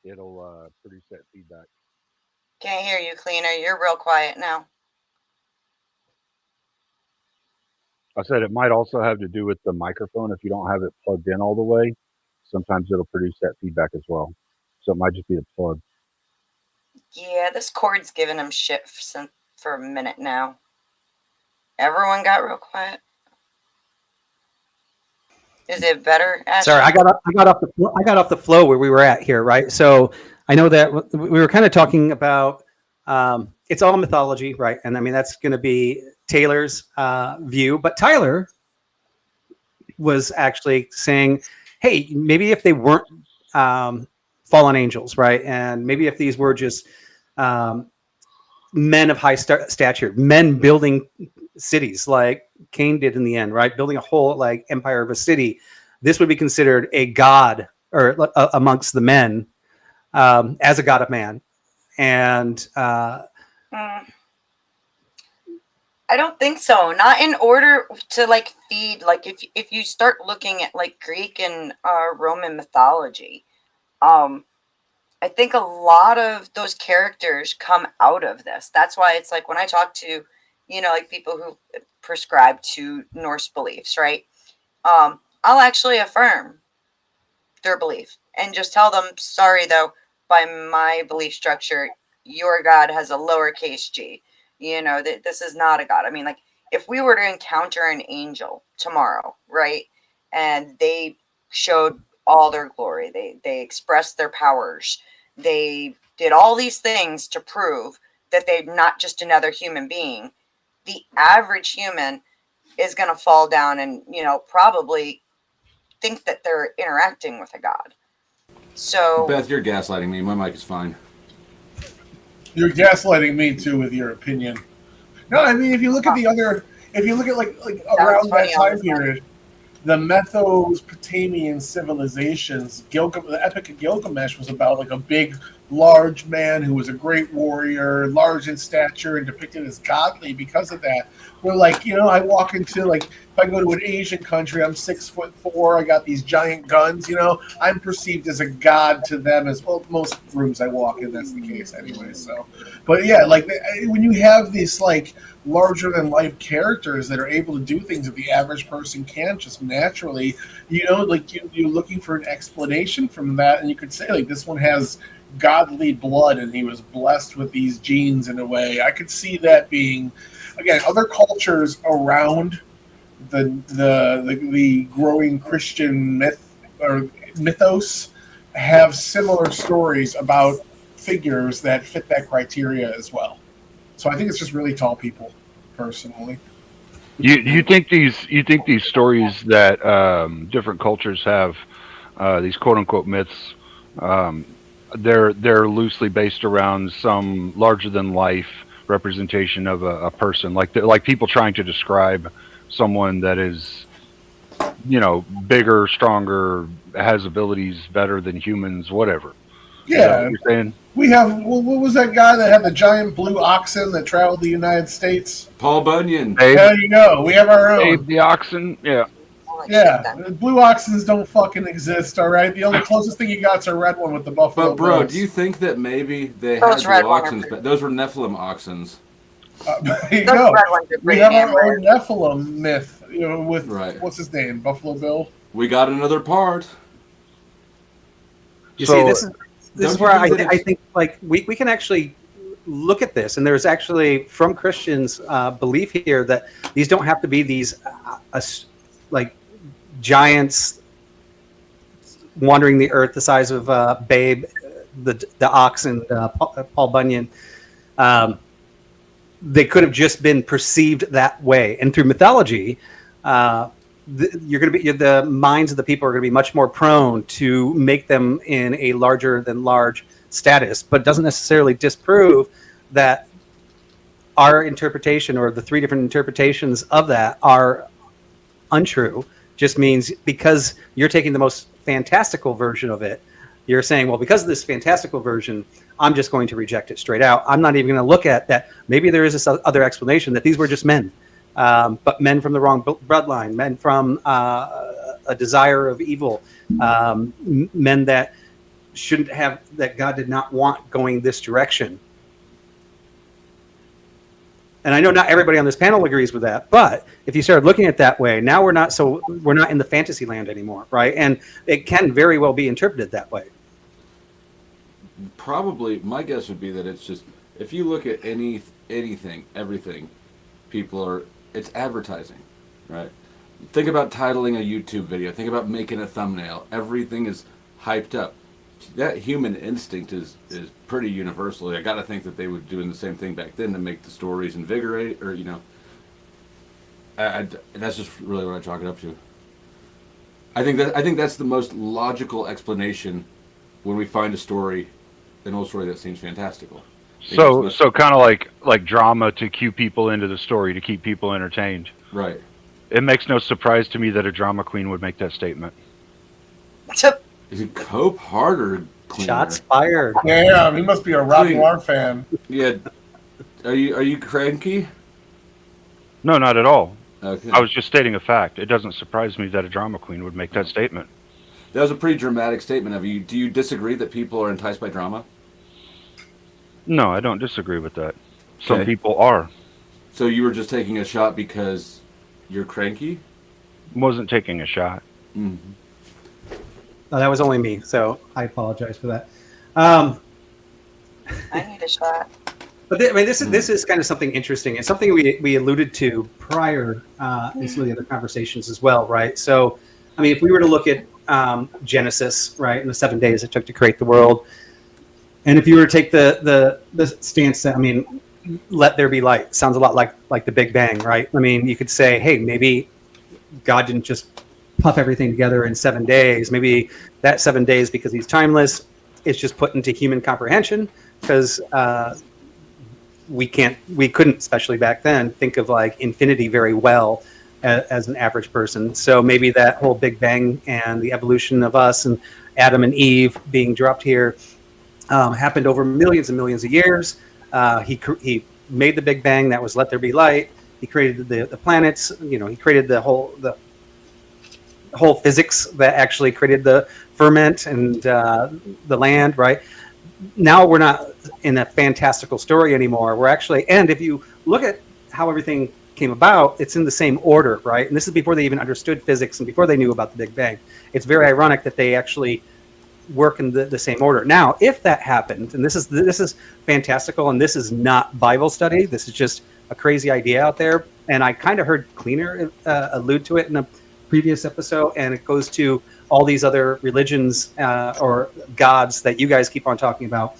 it'll produce that feedback. Can't hear you, Cleaner. You're real quiet now. I said it might also have to do with the microphone. If you don't have it plugged in all the way, sometimes it'll produce that feedback as well. So it might just be the plug. Yeah, this cord's giving him shit for a minute now. Everyone got real quiet. Is it better? Ashley? Sorry, I got off the flow where we were at here, right? So I know that we were kind of talking about it's all mythology, right? And I mean that's going to be Taylor's view, but Tyler was actually saying, "Hey, maybe if they weren't fallen angels, right? And maybe if these were just men of high stature, men building cities like Cain did in the end, right? Building a whole like empire of a city. This would be considered a god or amongst the men as a god of man. And I don't think so. Not in order to like feed. Like if you start looking at like Greek and Roman mythology, I think a lot of those characters come out of this. That's why it's like when I talk to, like people who prescribe to Norse beliefs, right? I'll actually affirm their belief and just tell them, sorry though, by my belief structure, your God has a lowercase g. This is not a God. I mean, like if we were to encounter an angel tomorrow, right, and they showed all their glory, they expressed their powers, they did all these things to prove that they're not just another human being. The average human is going to fall down and probably think that they're interacting with a god. So Beth, you're gaslighting me. My mic is fine. You're gaslighting me too with your opinion. No, I mean if you look at like around that time period, the Mesopotamian civilizations, the Epic of Gilgamesh was about like a big, large man who was a great warrior, large in stature, and depicted as godly because of that. Where like, I walk into like, if I go to an Asian country, I'm 6'4", I got these giant guns, I'm perceived as a god to them as well. Most rooms I walk in, that's the case anyway. So, but yeah, like when you have these like larger than life characters that are able to do things that the average person can't just naturally, like you're looking for an explanation from that, and you could say like this one has godly blood and he was blessed with these genes in a way. I could see that being, again, other cultures around the growing Christian myth or mythos have similar stories about figures that fit that criteria as well. So I think it's just really tall people, personally. You think these stories that different cultures have, these quote unquote myths, they're loosely based around some larger than life representation of a person, like people trying to describe someone that is, bigger, stronger, has abilities better than humans, whatever. Yeah, you're saying? We have, what was that guy that had the giant blue oxen that traveled the United States? Paul Bunyan. There you go. We have our own. Abe the oxen. Yeah. Yeah, blue oxens don't fucking exist. All right, the only closest thing you got is a red one with the buffalo. But bro, bills. do you think that maybe they had blue oxens? But those were Nephilim oxens. There you go. We have our own Nephilim myth, with what's his name, Buffalo Bill. We got another part. You see, this is where I think like we can actually look at this, and there's actually from Christians belief here that these don't have to be these like giants wandering the earth the size of Babe, the ox, and Paul Bunyan. They could have just been perceived that way, and through mythology, you're going to be the minds of the people are going to be much more prone to make them in a larger than large status, but doesn't necessarily disprove that our interpretation or the three different interpretations of that are untrue. Just means because you're taking the most fantastical version of it, you're saying, well, because of this fantastical version, I'm just going to reject it straight out. I'm not even going to look at that. Maybe there is this other explanation that these were just men, but men from the wrong bloodline, men from a desire of evil, men that shouldn't have, that God did not want going this direction. And I know not everybody on this panel agrees with that, but if you start looking at it that way, now we're not in the fantasy land anymore, right? And it can very well be interpreted that way. Probably, my guess would be that it's just, if you look at anything, everything, it's advertising, right? Think about titling a YouTube video. Think about making a thumbnail. Everything is hyped up. That human instinct is pretty universal. I got to think that they were doing the same thing back then to make the stories invigorate, or that's just really what I chalk it up to. I think that's the most logical explanation when we find an old story that seems fantastical. So kind of like drama to cue people into the story, to keep people entertained. Right. It makes no surprise to me that a drama queen would make that statement. Is it cope hard or cleaner. Shots fired. Damn, he must be a Rob Clean. Noir fan. Yeah. Are you cranky? No, not at all. Okay. I was just stating a fact. It doesn't surprise me that a drama queen would make that statement. That was a pretty dramatic statement of you. Do you disagree that people are enticed by drama? No, I don't disagree with that. Some Okay. people are. So you were just taking a shot because you're cranky? Wasn't taking a shot. Mm. Oh, that was only me, so I apologize for that. I need a shot. But this is kind of something interesting. It's something we alluded to prior in some of the other conversations as well, right? So, I mean, if we were to look at Genesis, right, and the 7 days it took to create the world, and if you were to take the stance that, I mean, let there be light, sounds a lot like the Big Bang, right? I mean, you could say, hey, maybe God didn't just puff everything together in 7 days. Maybe that 7 days, because he's timeless, it's just put into human comprehension, because we couldn't, especially back then, think of like infinity very well as an average person. So maybe that whole Big Bang and the evolution of us and Adam and Eve being dropped here happened over millions and millions of years. He made the Big Bang, that was let there be light. He created the planets. You know, he created the whole physics that actually created the ferment and the land, right? Now we're not in a fantastical story anymore. We're actually, and if you look at how everything came about, it's in the same order, right? And this is before they even understood physics and before they knew about the Big Bang. It's very ironic that they actually work in the same order. Now, if that happened, and this is fantastical, and this is not Bible study, this is just a crazy idea out there, and I kind of heard Cleaner allude to it in a previous episode, and it goes to all these other religions or gods that you guys keep on talking about,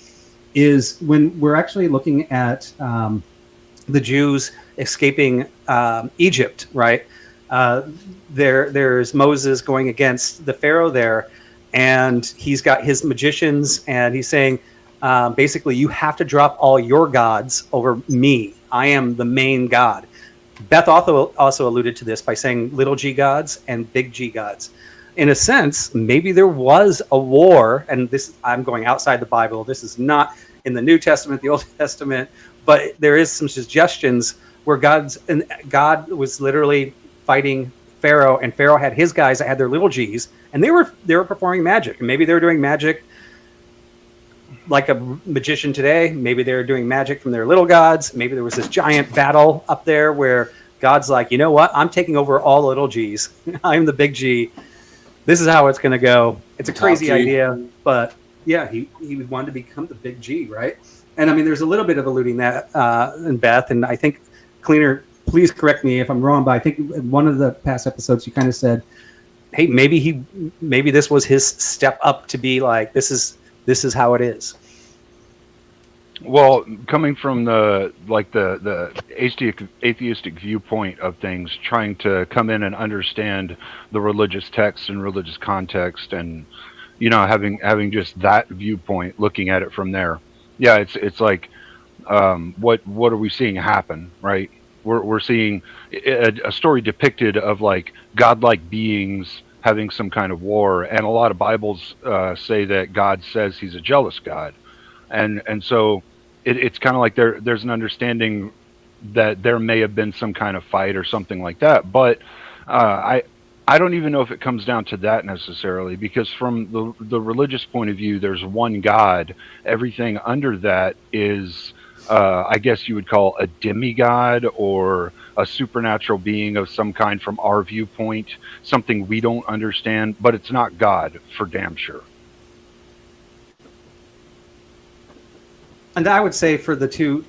is when we're actually looking at the Jews escaping Egypt, right? There's Moses going against the Pharaoh there, and he's got his magicians, and he's saying, basically, you have to drop all your gods over me. I am the main god. Beth also alluded to this by saying little g gods and big G gods. In a sense, maybe there was a war, and this, I'm going outside the Bible. This is not in the New Testament, the Old Testament, but there is some suggestions where God was literally fighting Pharaoh, and Pharaoh had his guys that had their little G's, and they were performing magic, and maybe they were doing magic like a magician today. Maybe they were doing magic from their little gods. Maybe there was this giant battle up there where God's like, you know what? I'm taking over all the little G's. I'm the big G. This is how it's going to go. It's a crazy idea, but yeah, he wanted to become the big G, right? And I mean, there's a little bit of alluding that in Beth, and I think Cleaner, please correct me if I'm wrong, but I think in one of the past episodes you kind of said, hey, maybe this was his step up to be like, this is how it is. Well, coming from the atheistic viewpoint of things, trying to come in and understand the religious text and religious context, and having just that viewpoint, looking at it from there. Yeah, it's like, what are we seeing happen, right? We're seeing a story depicted of like godlike beings having some kind of war, and a lot of Bibles say that God says he's a jealous God, and so it's kind of like there's an understanding that there may have been some kind of fight or something like that, but I don't even know if it comes down to that necessarily, because from the religious point of view, there's one God. Everything under that is I guess you would call a demigod or a supernatural being of some kind from our viewpoint, something we don't understand, but it's not God for damn sure. And I would say for the two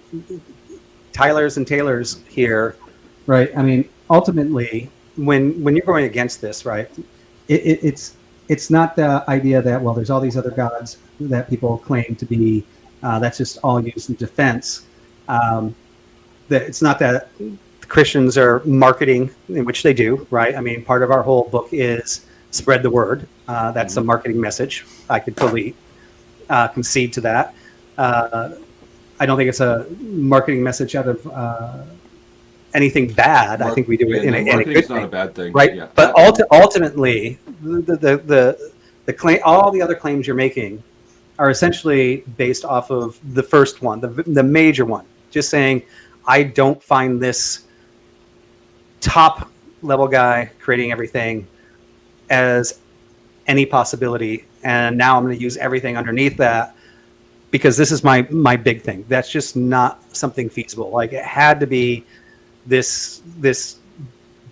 Tylers and Taylors here, right? I mean, ultimately, when you're going against this, right, it's not the idea that, well, there's all these other gods that people claim to be, that's just all used in defense. That it's not that Christians are marketing, in which they do, right? I mean, part of our whole book is spread the word. That's a marketing message. I could totally concede to that. I don't think it's a marketing message out of anything bad. I think we do it in a good it's not thing, a bad thing, right? Yeah. But ultimately, the claim, all the other claims you're making, are essentially based off of the first one, the major one. Just saying, I don't find this top level guy creating everything as any possibility, and now I'm going to use everything underneath that because this is my big thing. That's just not something feasible. Like, it had to be this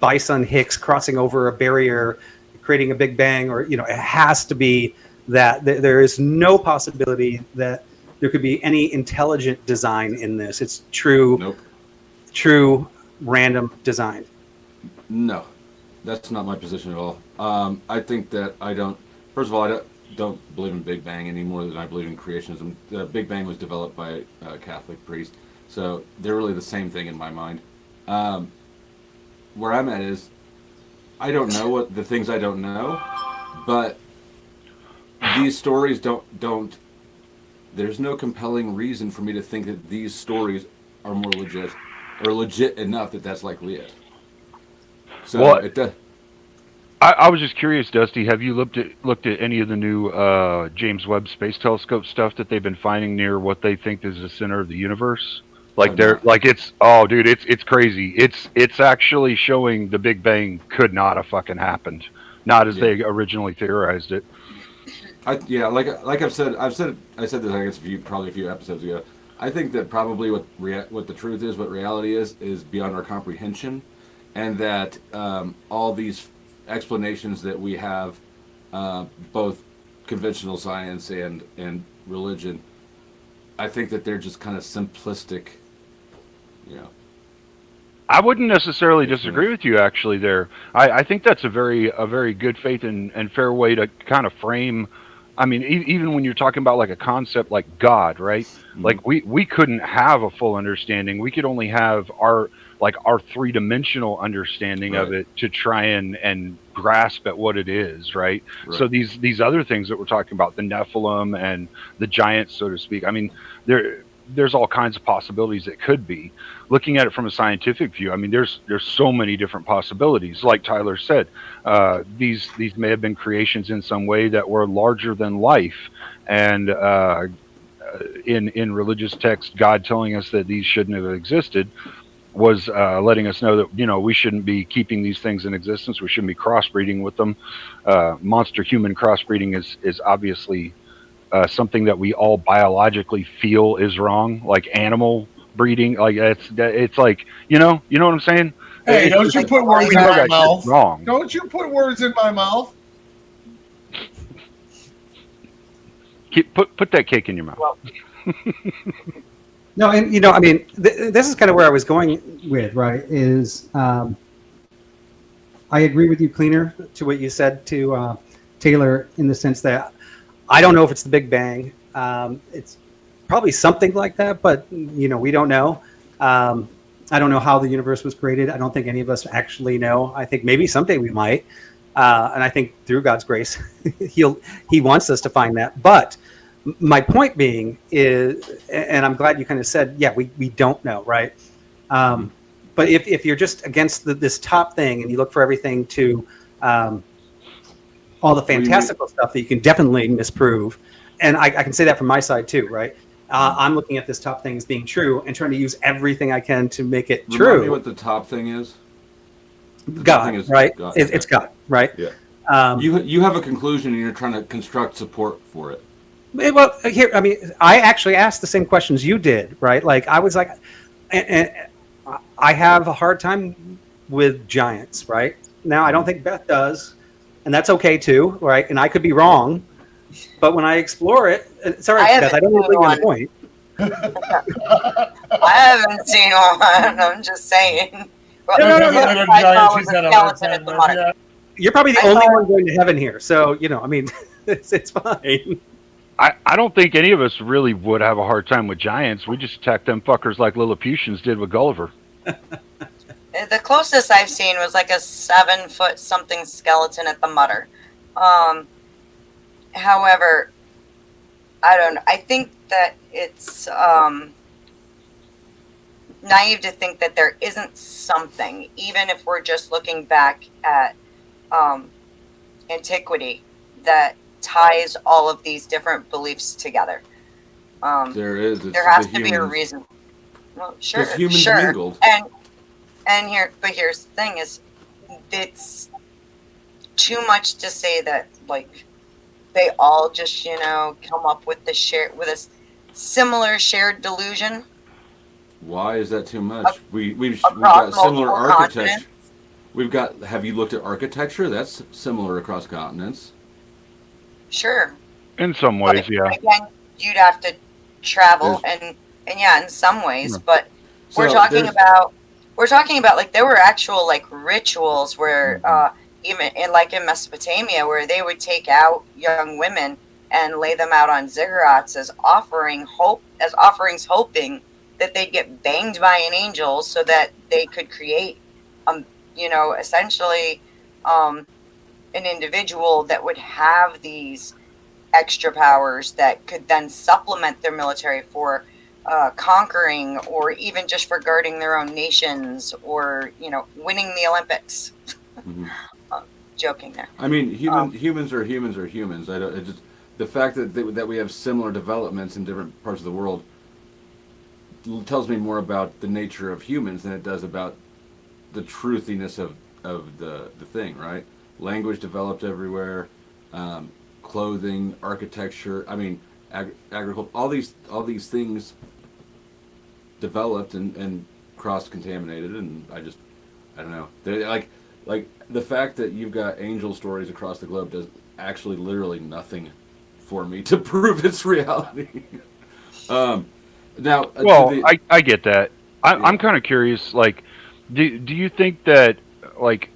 Bison Hicks crossing over a barrier, creating a Big Bang, or it has to be that. There is no possibility that there could be any intelligent design in this. It's true random design. No, that's not my position at all. I think that first of all, I don't believe in Big Bang any more than I believe in creationism. The Big Bang was developed by a Catholic priest, so they're really the same thing in my mind. Where I'm at is, I don't know what the things I don't know, but these stories don't. There's no compelling reason for me to think that these stories are more legit, or legit enough that that's likely it. So Well, it does. I was just curious, Dusty. Have you looked at any of the new James Webb Space Telescope stuff that they've been finding near what they think is the center of the universe? Like it's crazy. It's actually showing the Big Bang could not have fucking happened, not as they originally theorized it. Like I've said, I said this, I guess, probably a few episodes ago. I think that probably what the truth is, what reality is beyond our comprehension, and that all these explanations that we have, both conventional science and religion, I think that they're just kind of simplistic. I wouldn't necessarily disagree with you, actually. There, I think that's a very good faith and fair way to kind of frame. I mean, even when you're talking about like a concept like God, right? Mm-hmm. Like we couldn't have a full understanding. We could only have our three-dimensional understanding of it to try and grasp at what it is, right? So these other things that we're talking about, the Nephilim and the giants, so to speak. I mean, there's all kinds of possibilities it could be. Looking at it from a scientific view, I mean, there's so many different possibilities. Like Tyler said, these may have been creations in some way that were larger than life, and in religious text, God telling us that these shouldn't have existed was letting us know that we shouldn't be keeping these things in existence. We shouldn't be crossbreeding with them. Monster human crossbreeding is obviously something that we all biologically feel is wrong, like animal breeding. Like it's like you know what I'm saying. Hey, don't you put words in my mouth? Wrong. Don't you put words in my mouth? Put that cake in your mouth. Well, No, and I mean, this is kind of where I was going with, right? Is I agree with you, Cleaner, to what you said to Taylor, in the sense that I don't know if it's the Big Bang. It's probably something like that, but we don't know. I don't know how the universe was created. I don't think any of us actually know. I think maybe someday we might, and I think through God's grace, He wants us to find that. But my point being is, and I'm glad you kind of said, yeah, we don't know, right? But if you're just against this top thing and you look for everything to all the fantastical stuff that you can definitely misprove, and I can say that from my side too, right? I'm looking at this top thing as being true and trying to use everything I can to make it true. Remind me what the top thing is. God, right? God. It's God, right? Yeah. You have a conclusion and you're trying to construct support for it. Well, here, I mean, I actually asked the same questions you did, right? Like, I was like, and I have a hard time with giants, right? Now, I don't think Beth does, and that's okay too, right? And I could be wrong, but when I explore it, it's all right, Beth. I don't really get a point. I haven't seen one. I'm just saying. You're probably the only one going to heaven here, so I mean, it's fine. I don't think any of us really would have a hard time with giants. We just attack them fuckers like Lilliputians did with Gulliver. The closest I've seen was like a 7-foot something skeleton at the Mutter. However, I don't know. I think that it's naive to think that there isn't something, even if we're just looking back at antiquity, that ties all of these different beliefs together. There is. It's There has the to be a humans. reason. Well, sure, Because humans sure. mingled. And here's the thing: is it's too much to say that like they all just come up with a similar shared delusion. Why is that too much? We've Across got similar multiple architecture. continents. We've got. Have you looked at architecture? That's similar across continents. Sure. In some ways, But yeah. again, you'd have to travel and yeah, in some ways. Yeah. But we're So talking there's- about like there were actual like rituals where even in Mesopotamia where they would take out young women and lay them out on ziggurats as offerings, hoping that they'd get banged by an angel so that they could create essentially an individual that would have these extra powers that could then supplement their military for conquering or even just for guarding their own nations or winning the Olympics. Mhm. Joking there. I mean, humans are humans. I don't. It just the fact that we have similar developments in different parts of the world tells me more about the nature of humans than it does about the truthiness of the thing, right? Language developed everywhere, clothing, architecture. I mean, agriculture. All these things developed and cross contaminated, and I don't know. They're like the fact that you've got angel stories across the globe does actually literally nothing for me to prove its reality. Now, Well, I get that. I'm kind of curious. Like, do you think that like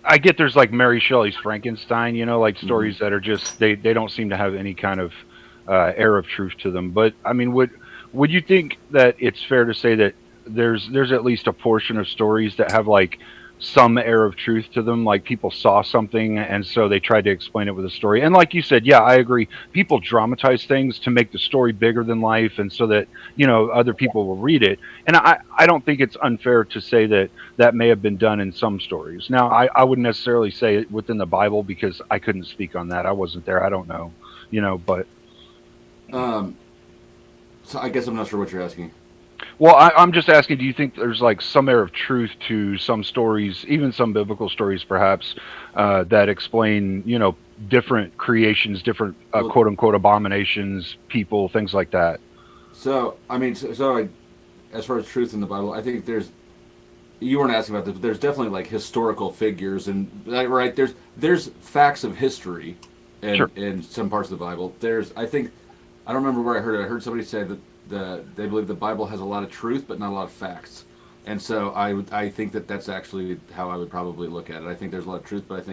I get there's like Mary Shelley's Frankenstein, like stories that are just they don't seem to have any kind of air of truth to them. But I mean, would you think that it's fair to say that there's at least a portion of stories that have like some air of truth to them, like people saw something and so they tried to explain it with a story? And like you said, yeah, I agree, people dramatize things to make the story bigger than life and so that other people will read it. And I don't think it's unfair to say that may have been done in some stories. Now I wouldn't necessarily say it within the Bible because I couldn't speak on that. I wasn't there. I don't know, but so I guess I'm not sure what you're asking. well, I'm just asking, do you think there's like some air of truth to some stories, even some biblical stories perhaps, that explain, different creations, different quote unquote abominations, people, things like that? So, I mean, as far as truth in the Bible, I think you weren't asking about this, but there's definitely like historical figures and right, there's facts of history in some parts of the Bible. I don't remember where I heard somebody say that they believe the Bible has a lot of truth but not a lot of facts, and so I think that's actually how I would probably look at it. I think there's a lot of truth, but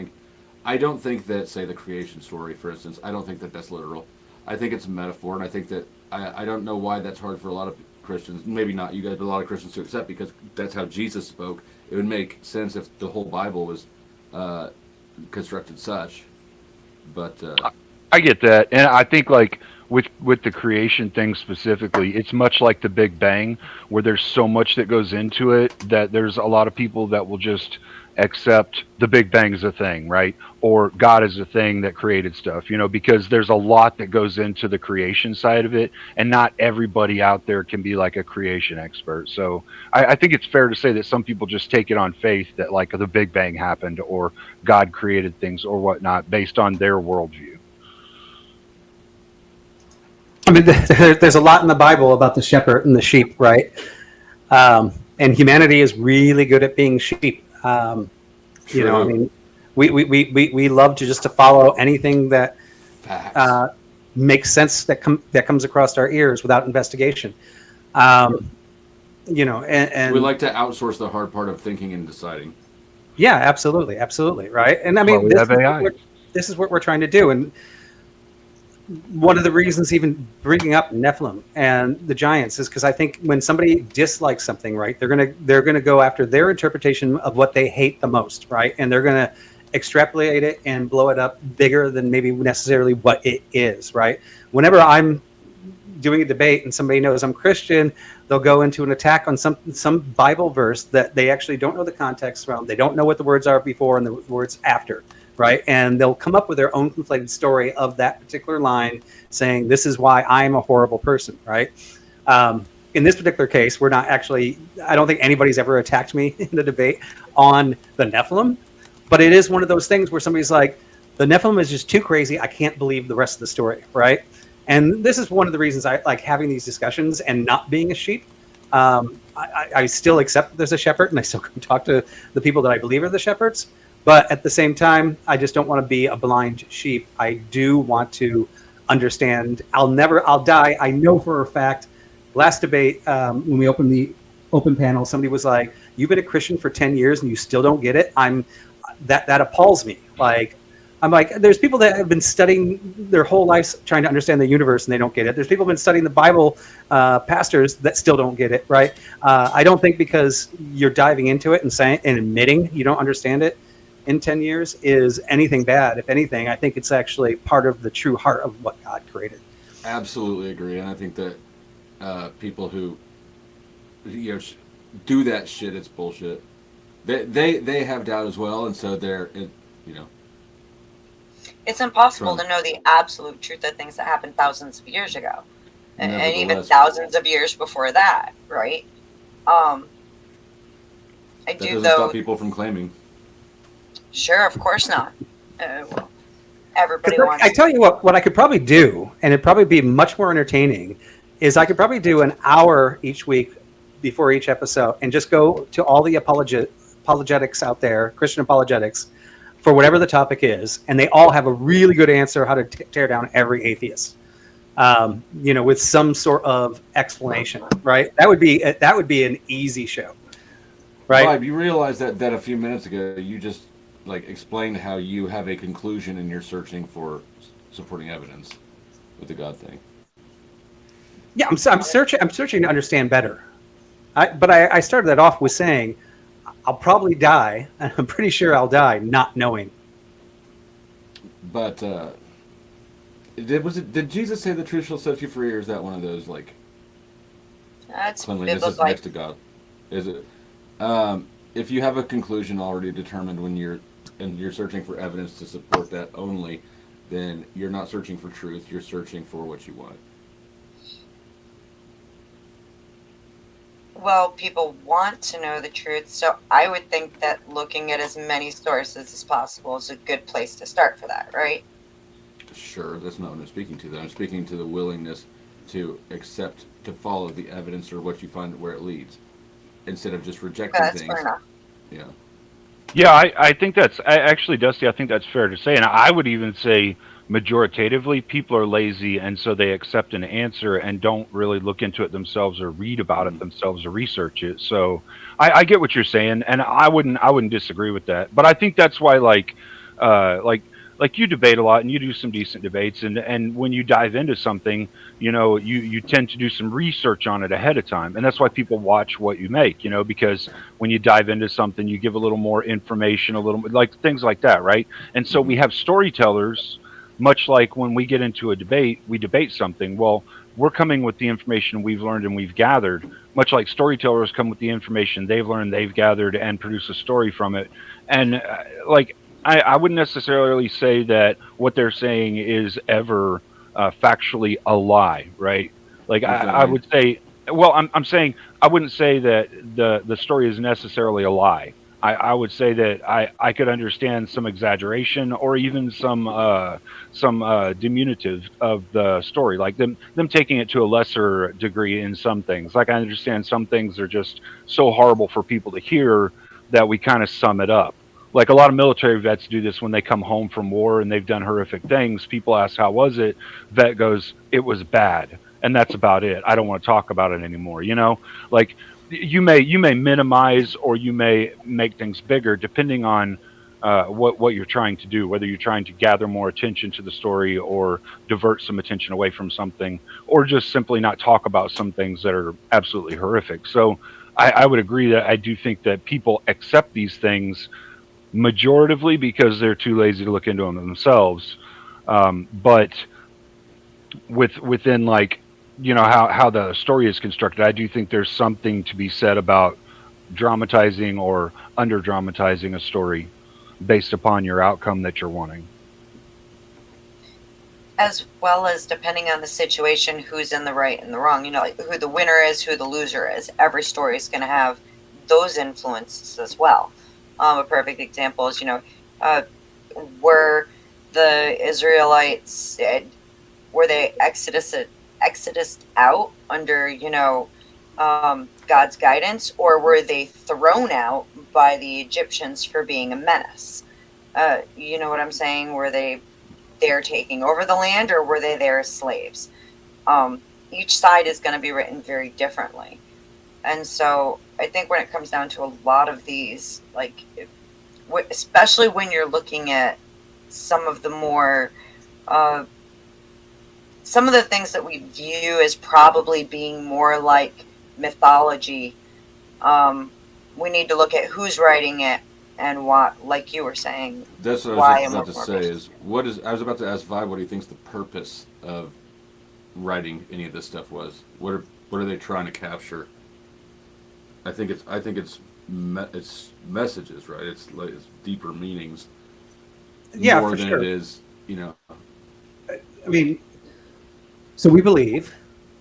I don't think that, say, the creation story, for instance, I don't think that that's literal. I think it's a metaphor, and I think that I don't know why that's hard for a lot of Christians, maybe not you guys, but a lot of Christians to accept, because that's how Jesus spoke. It would make sense if the whole Bible was constructed such, but I get that, and I think like with the creation thing specifically, it's much like the Big Bang, where there's so much that goes into it that there's a lot of people that will just accept the Big Bang as a thing, right? Or God is a thing that created stuff, because there's a lot that goes into the creation side of it, and not everybody out there can be like a creation expert. So I think it's fair to say that some people just take it on faith that like the Big Bang happened or God created things or whatnot based on their worldview. I mean, there's a lot in the Bible about the shepherd and the sheep, right? And humanity is really good at being sheep. I mean, we love to just to follow anything that makes sense that comes across our ears without investigation. And we like to outsource the hard part of thinking and deciding. Yeah, absolutely, right. And I mean, this is what we're trying to do. And one of the reasons even bringing up Nephilim and the giants is because I think when somebody dislikes something, right, they're gonna go after their interpretation of what they hate the most, right, and they're gonna extrapolate it and blow it up bigger than maybe necessarily what it is, right? Whenever I'm doing a debate and somebody knows I'm Christian, they'll go into an attack on some Bible verse that they actually don't know the context from. They don't know what the words are before and the words after, right? And they'll come up with their own conflated story of that particular line, saying, "This is why I'm a horrible person," right? In this particular case, we're not actually, I don't think anybody's ever attacked me in a debate on the Nephilim, but it is one of those things where somebody's like, the Nephilim is just too crazy. I can't believe the rest of the story, right? And this is one of the reasons I like having these discussions and not being a sheep. I still accept that there's a shepherd, and I still can talk to the people that I believe are the shepherds. But at the same time, I just don't want to be a blind sheep. I do want to understand. I'll die. I know for a fact. Last debate, when we opened the open panel, somebody was like, "You've been a Christian for 10 years and you still don't get it." That appalls me. I'm like, there's people that have been studying their whole lives trying to understand the universe and they don't get it. There's people who've been studying the Bible, pastors that still don't get it, right? I don't think because you're diving into it and saying and admitting you don't understand it in 10 years is anything bad. If anything, I think it's actually part of the true heart of what God created. Absolutely agree, and I think that people who do that shit, it's bullshit. They have doubt as well, and so it's impossible From- to know the absolute truth of things that happened thousands of years ago, and even Nevertheless. thousands of years before that, right? I that do doesn't though. stop people from claiming. Sure, of course not. Well, everybody 'Cause wants. I tell you what I could probably do, and it'd probably be much more entertaining, is I could probably do an hour each week before each episode and just go to all the apologetics out there, Christian apologetics, for whatever the topic is, and they all have a really good answer how to tear down every atheist, with some sort of explanation, right? That would be an easy show, right? Bob, you realize that a few minutes ago you just explained how you have a conclusion and you're searching for supporting evidence with the God thing. Yeah, I'm searching to understand better. But I started that off with saying I'll probably die, and I'm pretty sure I'll die not knowing. But did Jesus say the truth shall set you free, or is that one of those That's cleanliness is biblical. next to God? Is it? If you have a conclusion already determined when you're searching for evidence to support that only, then you're not searching for truth. You're searching for what you want. Well, people want to know the truth, so I would think that looking at as many sources as possible is a good place to start for that, right? Sure, that's not what I'm speaking to. I'm speaking to the willingness to accept, to follow the evidence or what you find where it leads, instead of just rejecting That's things. fair enough. Yeah. Yeah, I think actually, Dusty, I think that's fair to say. And I would even say majoritatively people are lazy, and so they accept an answer and don't really look into it themselves or read about it themselves or research it. So I get what you're saying, and I wouldn't disagree with that. But I think that's why like you debate a lot and you do some decent debates, and when you dive into something, you tend to do some research on it ahead of time, and that's why people watch what you make, because when you dive into something, you give a little more information, a little like things like that, right? And so we have storytellers, much like when we get into a debate, we debate something. Well, we're coming with the information we've learned and we've gathered, much like storytellers come with the information they've learned, they've gathered, and produce a story from it. And I wouldn't necessarily say that what they're saying is ever factually a lie, right? Like I would say, well, I'm saying I wouldn't say that the story is necessarily a lie. I would say that I could understand some exaggeration or even some diminutive of the story, like them taking it to a lesser degree in some things. Like I understand some things are just so horrible for people to hear that we kind of sum it up. Like a lot of military vets do this when they come home from war and they've done horrific things. People ask, how was it? Vet goes, it was bad. And that's about it. I don't want to talk about it anymore. Like you may minimize or you may make things bigger depending on what you're trying to do, whether you're trying to gather more attention to the story or divert some attention away from something, or just simply not talk about some things that are absolutely horrific. So I would agree that I do think that people accept these things majoritively because they're too lazy to look into them themselves. But within how the story is constructed, I do think there's something to be said about dramatizing or under dramatizing a story. based upon your outcome that you're wanting. As well as depending on the situation, who's in the right and the wrong, like who the winner is, who the loser is. Every story is going to have those influences as well. A perfect example is, were the Israelites, were they exodus out under, God's guidance, or were they thrown out by the Egyptians for being a menace? You know what I'm saying? Were they there taking over the land, or were they there as slaves? Each side is going to be written very differently. And so I think when it comes down to a lot of these, like, especially when you're looking at some of the more, some of the things that we view as probably being more like mythology, we need to look at who's writing it and what, like you were saying. That's what why I was am just about to say. Is I was about to ask Vi what he thinks the purpose of writing any of this stuff was. What are they trying to capture? I think it's messages, right? It's deeper meanings. Yeah, more for than sure. it is, I mean, so we believe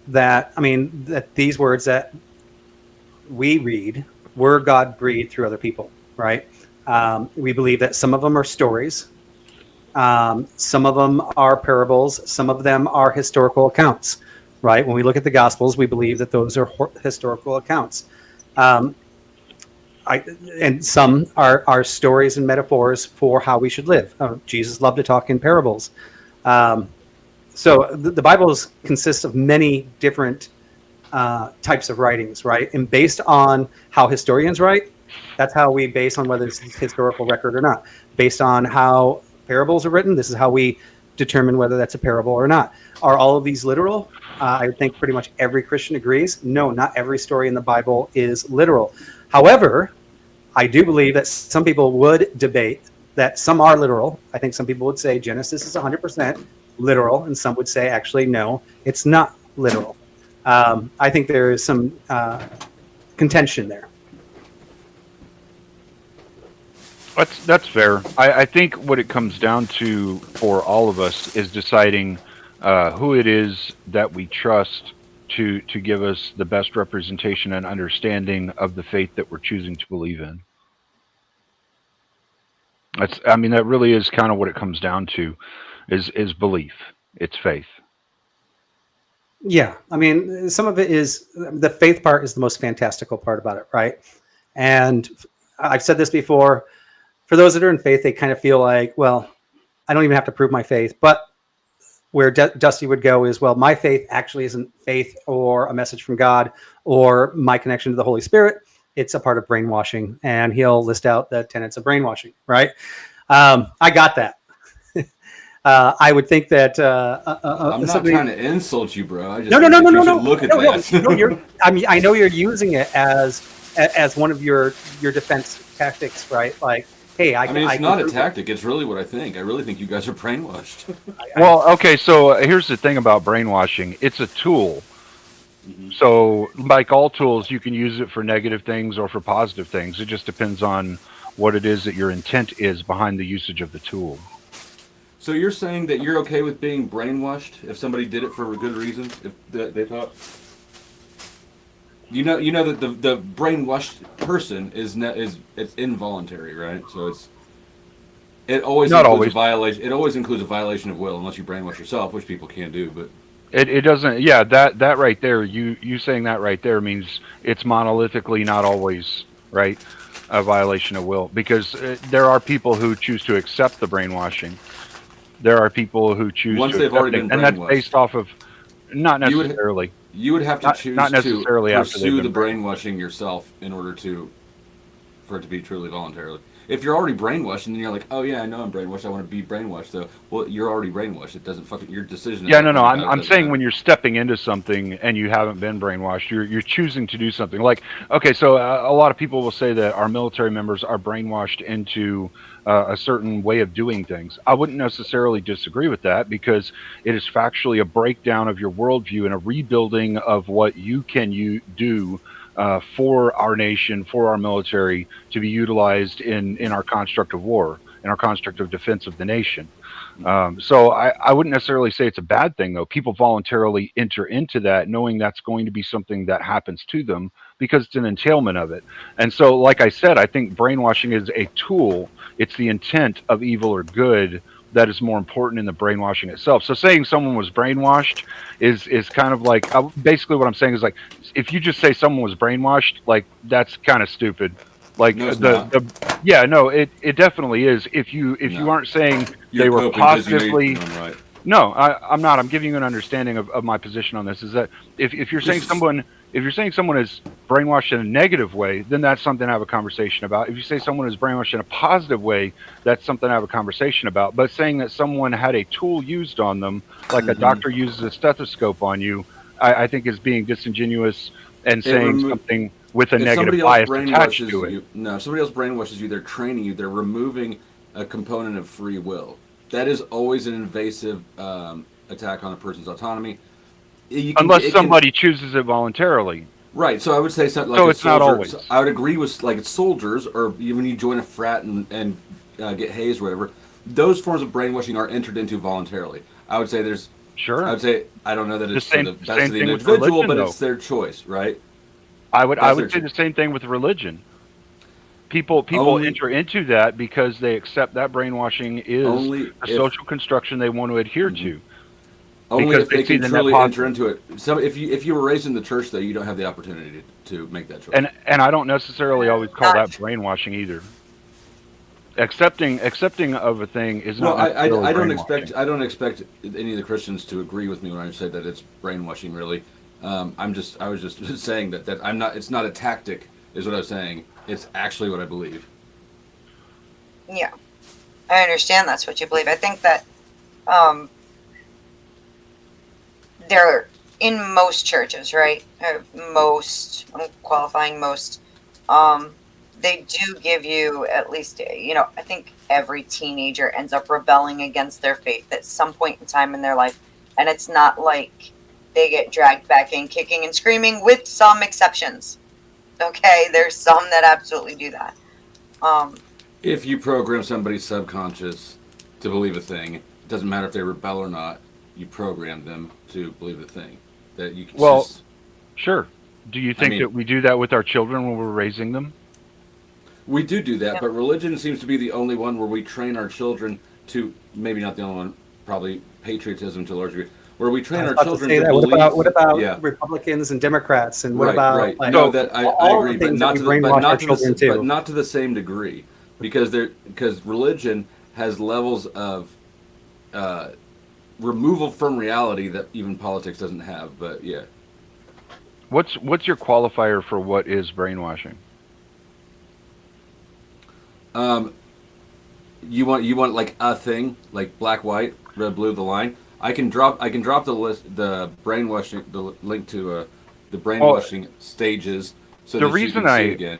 that, that these words that we read were God breathed through other people, right? We believe that some of them are stories. Some of them are parables. Some of them are historical accounts, right? When we look at the Gospels, we believe that those are historical accounts. And some are stories and metaphors for how we should live. Jesus loved to talk in parables. So the Bible consists of many different types of writings, right? And based on how historians write, that's how we base on whether it's historical record or not. Based on how parables are written, this is how we determine whether that's a parable or not. Are all of these literal? I think pretty much every Christian agrees. No, not every story in the Bible is literal. However, I do believe that some people would debate that some are literal. I think some people would say Genesis is 100% literal, and some would say, actually, no, it's not literal. I think there is some contention there. That's fair. I think what it comes down to for all of us is deciding who it is that we trust to give us the best representation and understanding of the faith that we're choosing to believe in. That really is kind of what it comes down to, is belief. It's faith. Yeah, some of it is, the faith part is the most fantastical part about it, right? And I've said this before, for those that are in faith, they kind of feel like, well, I don't even have to prove my faith. But where Dusty would go is, well, my faith actually isn't faith or a message from God or my connection to the Holy Spirit. It's a part of brainwashing. And he'll list out the tenets of brainwashing, right? I got that. I would think that I'm not trying to insult you, bro. I just no. Look at that. No, I know you're using it as one of your defense tactics, right? Like, hey, it's not a tactic. It's really what I think. I really think you guys are brainwashed. Well, okay. So here's the thing about brainwashing. It's a tool. Mm-hmm. So, like all tools, you can use it for negative things or for positive things. It just depends on what it is that your intent is behind the usage of the tool. So you're saying that you're okay with being brainwashed if somebody did it for a good reason? If they thought, you know that the brainwashed person it's involuntary, right? So it always not includes always a violation. It always includes a violation of will, unless you brainwash yourself, which people can do. But it doesn't. Yeah, that right there. You saying that right there means it's monolithically not always right a violation of will, because there are people who choose to accept the brainwashing. There are people who choose once to they've already been brainwashed, and that's based off of not necessarily. You would have to choose not necessarily to after pursue the brainwashing yourself in order for it to be truly voluntary. If you're already brainwashed and then you're like, oh yeah, I know I'm brainwashed, I want to be brainwashed, though. Well, you're already brainwashed. It doesn't fucking your decision. Yeah, no. I'm saying when you're stepping into something and you haven't been brainwashed, you're choosing to do something. Like, okay, so a lot of people will say that our military members are brainwashed into a certain way of doing things. I wouldn't necessarily disagree with that, because it is factually a breakdown of your worldview and a rebuilding of what you do for our nation, for our military, to be utilized in our construct of war. and our construct of defense of the nation. So I wouldn't necessarily say it's a bad thing, though. People voluntarily enter into that knowing that's going to be something that happens to them because it's an entailment of it. And so, like I said, I think brainwashing is a tool. It's the intent of evil or good that is more important in the brainwashing itself. So saying someone was brainwashed is kind of like, basically what I'm saying is like, if you just say someone was brainwashed, like that's kind of stupid. Like No, it's not. yeah, no, it definitely is. If you aren't saying You're they were coping 'cause you know positively, you're doing right. no, I'm not. I'm giving you an understanding of my position on this. Is that if you're saying someone is brainwashed in a negative way, then that's something to have a conversation about. If you say someone is brainwashed in a positive way, that's something to have a conversation about. But saying that someone had a tool used on them, like a doctor uses a stethoscope on you, I think is being disingenuous and saying something with a If negative somebody else bias attached brainwashes to it. you, no, if somebody else brainwashes you, they're training you. They're removing a component of free will. That is always an invasive attack on a person's autonomy. Unless somebody chooses it voluntarily. Right, so I would say something like So it's not always. I would agree with like soldiers, or even you join a frat and get hazed or whatever. Those forms of brainwashing are entered into voluntarily. I would say there's. Sure. I would say I don't know that it's same- for the best same of the thing with individual, religion, but though. it's their choice, right? I would That's say their the same thing with religion. People Only- enter into that because they accept that brainwashing is Only a if- social construction they want to adhere to. Only Because if they they see can the net truly positive. enter into it. So if you were raised in the church, though, you don't have the opportunity to make that choice. And I don't necessarily always call that brainwashing either. Accepting of a thing is No, not I necessarily don't brainwashing. I don't expect any of the Christians to agree with me when I say that it's brainwashing. Really, I was just saying that I'm not. It's not a tactic, is what I was saying. It's actually what I believe. Yeah, I understand that's what you believe. I think that they're in most churches, right? Most, I'm qualifying most. They do give you at least, I think every teenager ends up rebelling against their faith at some point in time in their life. And it's not like they get dragged back in kicking and screaming, with some exceptions. Okay, there's some that absolutely do that. If you program somebody's subconscious to believe a thing, it doesn't matter if they rebel or not. You program them to believe the thing. That you can Well, just, Sure. Do you think mean- that we do that with our children when we're raising them? we do that, Yeah. but religion seems to be the only one where we train our children to, maybe not the only one, probably patriotism to a large degree, where we train I was our about to children say to that. believe. What about yeah, Republicans and Democrats, and what right, about right. like, No, that I all agree, the but things not that to we the, brainwash but our not to children the, to? but not to the same degree, because religion has levels of removal from reality that even politics doesn't have. But yeah. What's your qualifier for what is brainwashing? You want like a thing, like black, white, red, blue, the line. I can drop the list, the brainwashing, the link to the brainwashing stages, so the that reason you can see again.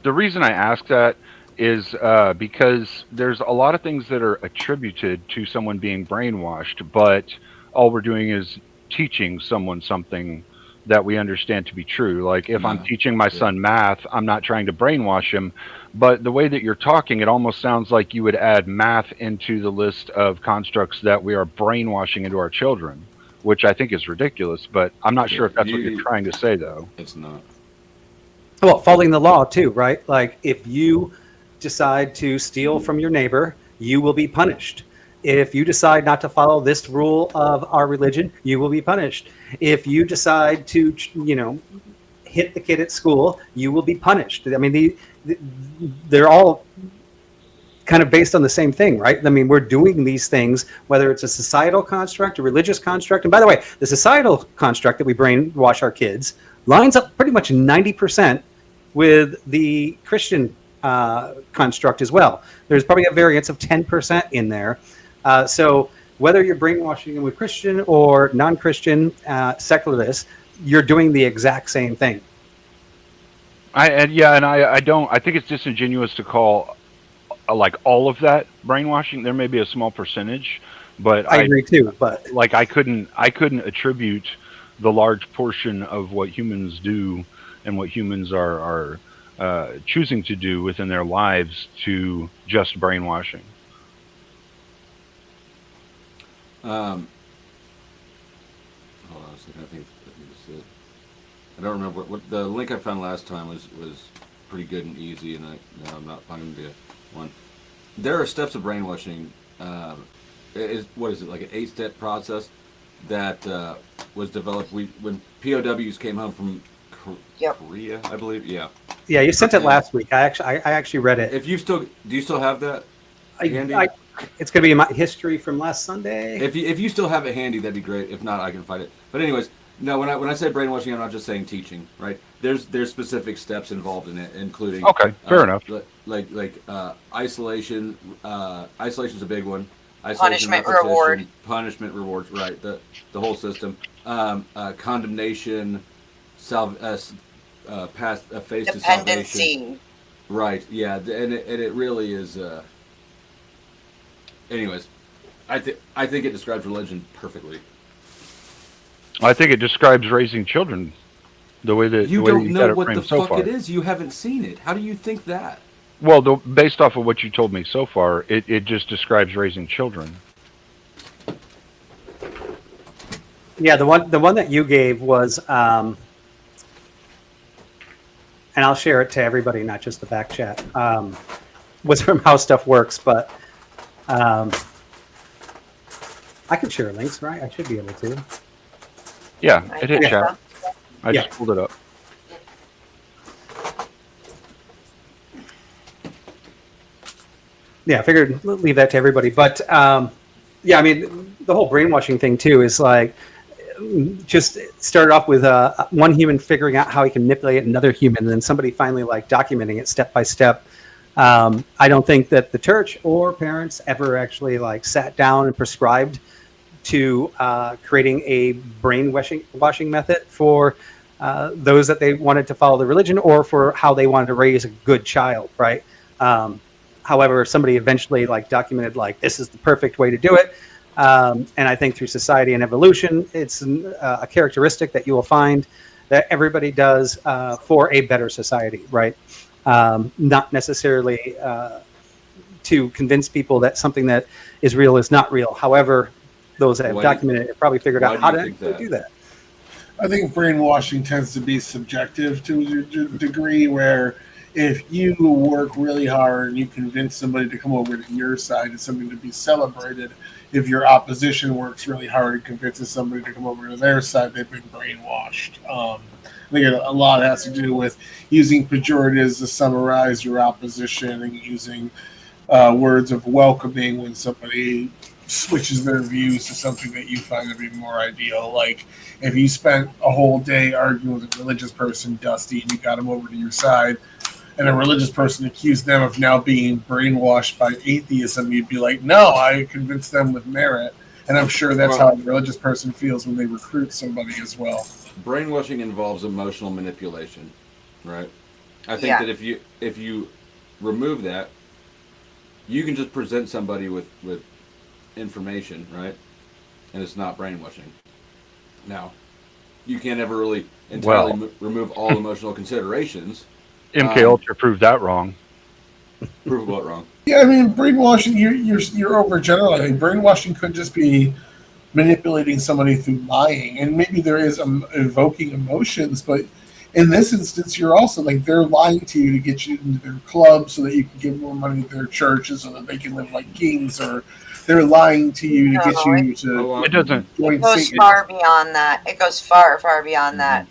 The reason I ask that is because there's a lot of things that are attributed to someone being brainwashed, but all we're doing is teaching someone something that we understand to be true. Like if I'm teaching my son math, I'm not trying to brainwash him, but the way that you're talking, it almost sounds like you would add math into the list of constructs that we are brainwashing into our children, which I think is ridiculous, but I'm not sure if that's what you're trying to say, though. It's not. Well, following the law too, right? Like if you decide to steal from your neighbor, you will be punished. If you decide not to follow this rule of our religion, you will be punished. If you decide to, hit the kid at school, you will be punished. I mean, they're all kind of based on the same thing, right? I mean, we're doing these things, whether it's a societal construct, a religious construct. And by the way, the societal construct that we brainwash our kids lines up pretty much 90% with the Christian construct as well. There's probably a variance of 10% in there. So whether you're brainwashing them with Christian or non-Christian secularists, you're doing the exact same thing. I think it's disingenuous to call like all of that brainwashing. There may be a small percentage, but I agree too. But like I couldn't attribute the large portion of what humans do and what humans are choosing to do within their lives to just brainwashing. Hold on a second. I think this is it. I don't remember what the link I found last time was pretty good and easy, and I'm not finding the one. There are steps of brainwashing. What is it, like an 8-step process that was developed when POWs came home from Korea, I believe. Yeah. Yeah, you sent it last week. I actually read it. If you still do you still have that handy? It's going to be in my history from last Sunday. If you still have it handy, that'd be great. If not, I can find it. But anyways, no. When I say brainwashing, I'm not just saying teaching, right? There's specific steps involved in it, including fair enough. Like isolation. Isolation's a big one. Punishment, reward. Punishment, rewards. Right. The whole system. Condemnation. Face to salvation. Dependency. Right. Yeah. And it really is. Anyways, I think it describes religion perfectly. I think it describes raising children the way that you the way don't you know got what it the framed so fuck far. it is. You haven't seen it. How do you think that? Well, based off of what you told me so far, it just describes raising children. Yeah, the one that you gave was, and I'll share it to everybody, not just the back chat. Was from How Stuff Works, but I can share links, right? I should be able to. Yeah, it hit Yeah. chat. I Yeah. just pulled it up. Yeah, I figured leave that to everybody. But yeah, I mean, the whole brainwashing thing too is like just started off with one human figuring out how he can manipulate another human, and then somebody finally like documenting it step by step. I don't think that the church or parents ever actually like sat down and prescribed to creating a brainwashing method for those that they wanted to follow the religion or for how they wanted to raise a good child, right? However, somebody eventually like documented like this is the perfect way to do it. And I think through society and evolution, it's a characteristic that you will find that everybody does for a better society, right? Not necessarily to convince people that something that is real is not real. However, those that have documented it probably figured out how to do that. I think brainwashing tends to be subjective to a degree where if you work really hard and you convince somebody to come over to your side, it's something to be celebrated. If your opposition works really hard and convinces somebody to come over to their side, they've been brainwashed. I think a lot has to do with using pejoratives to summarize your opposition and using words of welcoming when somebody switches their views to something that you find to be more ideal. Like if you spent a whole day arguing with a religious person, Dusty, and you got them over to your side, and a religious person accused them of now being brainwashed by atheism, you'd be like, no, I convinced them with merit. And I'm sure that's how a religious person feels when they recruit somebody as well. Brainwashing involves emotional manipulation, right? I think that if you remove that, you can just present somebody with information, right? And it's not brainwashing. Now, you can't ever really entirely remove all emotional considerations. MK Ultra proved that wrong. Prove what wrong? Yeah, I mean, brainwashing, you're overgeneralizing. Brainwashing could just be manipulating somebody through lying. And maybe there is evoking emotions, but in this instance, you're also like they're lying to you to get you into their club so that you can give more money to their churches so that they can live like kings, or they're lying to you to get you to. It doesn't. It goes far beyond that. It goes far, far beyond that.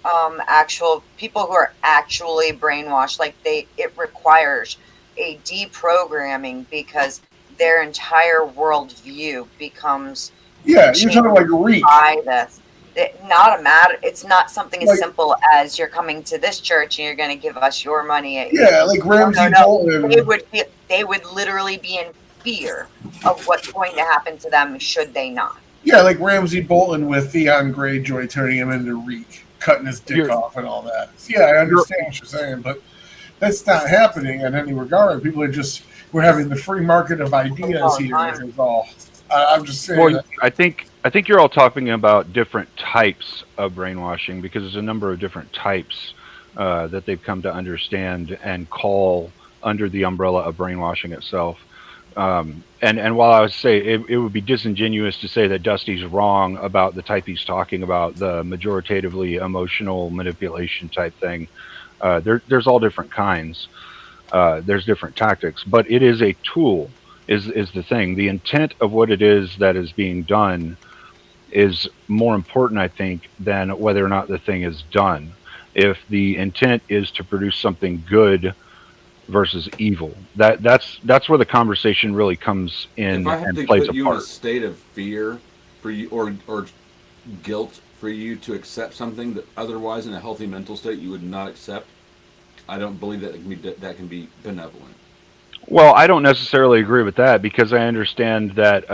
Actual people who are actually brainwashed, like it requires a deprogramming because their entire worldview becomes. Yeah, you're talking like Reek. By this. It's not something as simple as you're coming to this church and you're going to give us your money. Yeah, like Ramsey Bolton. They would literally be in fear of what's going to happen to them should they not. Yeah, like Ramsey Bolton with Theon Greyjoy turning him into Reek, cutting his dick off and all that. So yeah, I understand what you're saying, but that's not happening in any regard. People are we're having the free market of ideas here is all. I'm just saying. Well, I think you're all talking about different types of brainwashing because there's a number of different types that they've come to understand and call under the umbrella of brainwashing itself. And while I would say it would be disingenuous to say that Dusty's wrong about the type he's talking about, the majoritatively emotional manipulation type thing, there's all different kinds. There's different tactics, but it is a tool, is the thing. The intent of what it is that is being done is more important, I think, than whether or not the thing is done. If the intent is to produce something good versus evil, that's where the conversation really comes in If I have and to plays put a you in a part. state of fear for you, or guilt for you to accept something that otherwise in a healthy mental state you would not accept, I don't believe that can be benevolent. Well, I don't necessarily agree with that because I understand that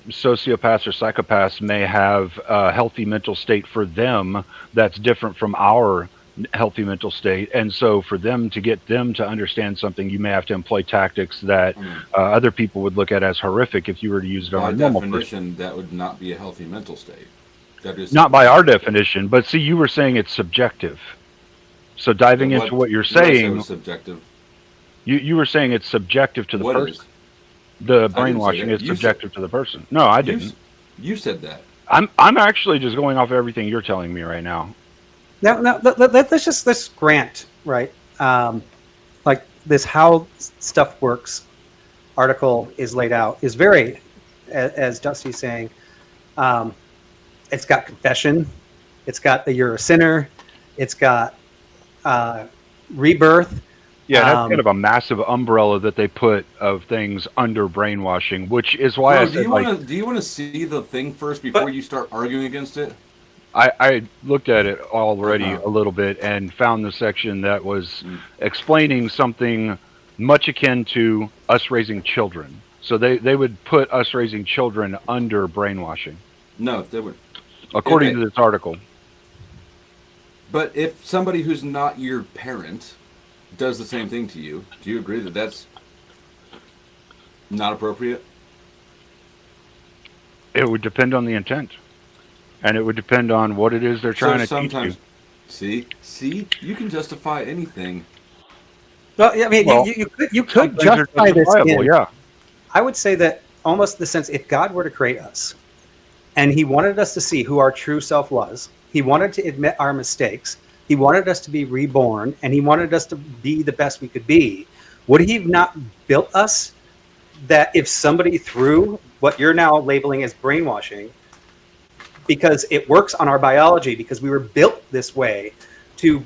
sociopaths or psychopaths may have a healthy mental state for them that's different from our healthy mental state, and so for them to get them to understand something, you may have to employ tactics that other people would look at as horrific if you were to use it By on a normal definition, person. that would not be a healthy mental state. That is Not by our definition, but see, you were saying it's subjective. So diving into what you're What I said saying, was subjective. you were saying it's subjective to the What person. is? The I didn't say brainwashing that. is subjective to the person. No, I You, didn't. you said that. I'm actually just going off everything you're telling me right now. Now, let's grant, right? Like this, how stuff works article is laid out is very, as Dusty's saying, it's got confession, it's got the you're a sinner, it's got rebirth. Yeah, that's kind of a massive umbrella that they put of things under brainwashing, which is why I Bro, said, do you want to see the thing first before But- you start arguing against it? I looked at it already Uh-huh. a little bit and found the section that was explaining something much akin to us raising children. So they would put us raising children under brainwashing, No, they would. according Okay. to this article. But if somebody who's not your parent does the same thing to you, do you agree that that's not appropriate? It would depend on the intent, and it would depend on what it is they're trying to teach you. See, you can justify anything. Well, yeah, I mean, Well, you Some could things are justify this. justifiable, yeah. I would say that almost the sense, if God were to create us, and He wanted us to see who our true self was, He wanted to admit our mistakes, He wanted us to be reborn, and He wanted us to be the best we could be, would He have not built us that if somebody threw what you're now labeling as brainwashing, because it works on our biology, because we were built this way to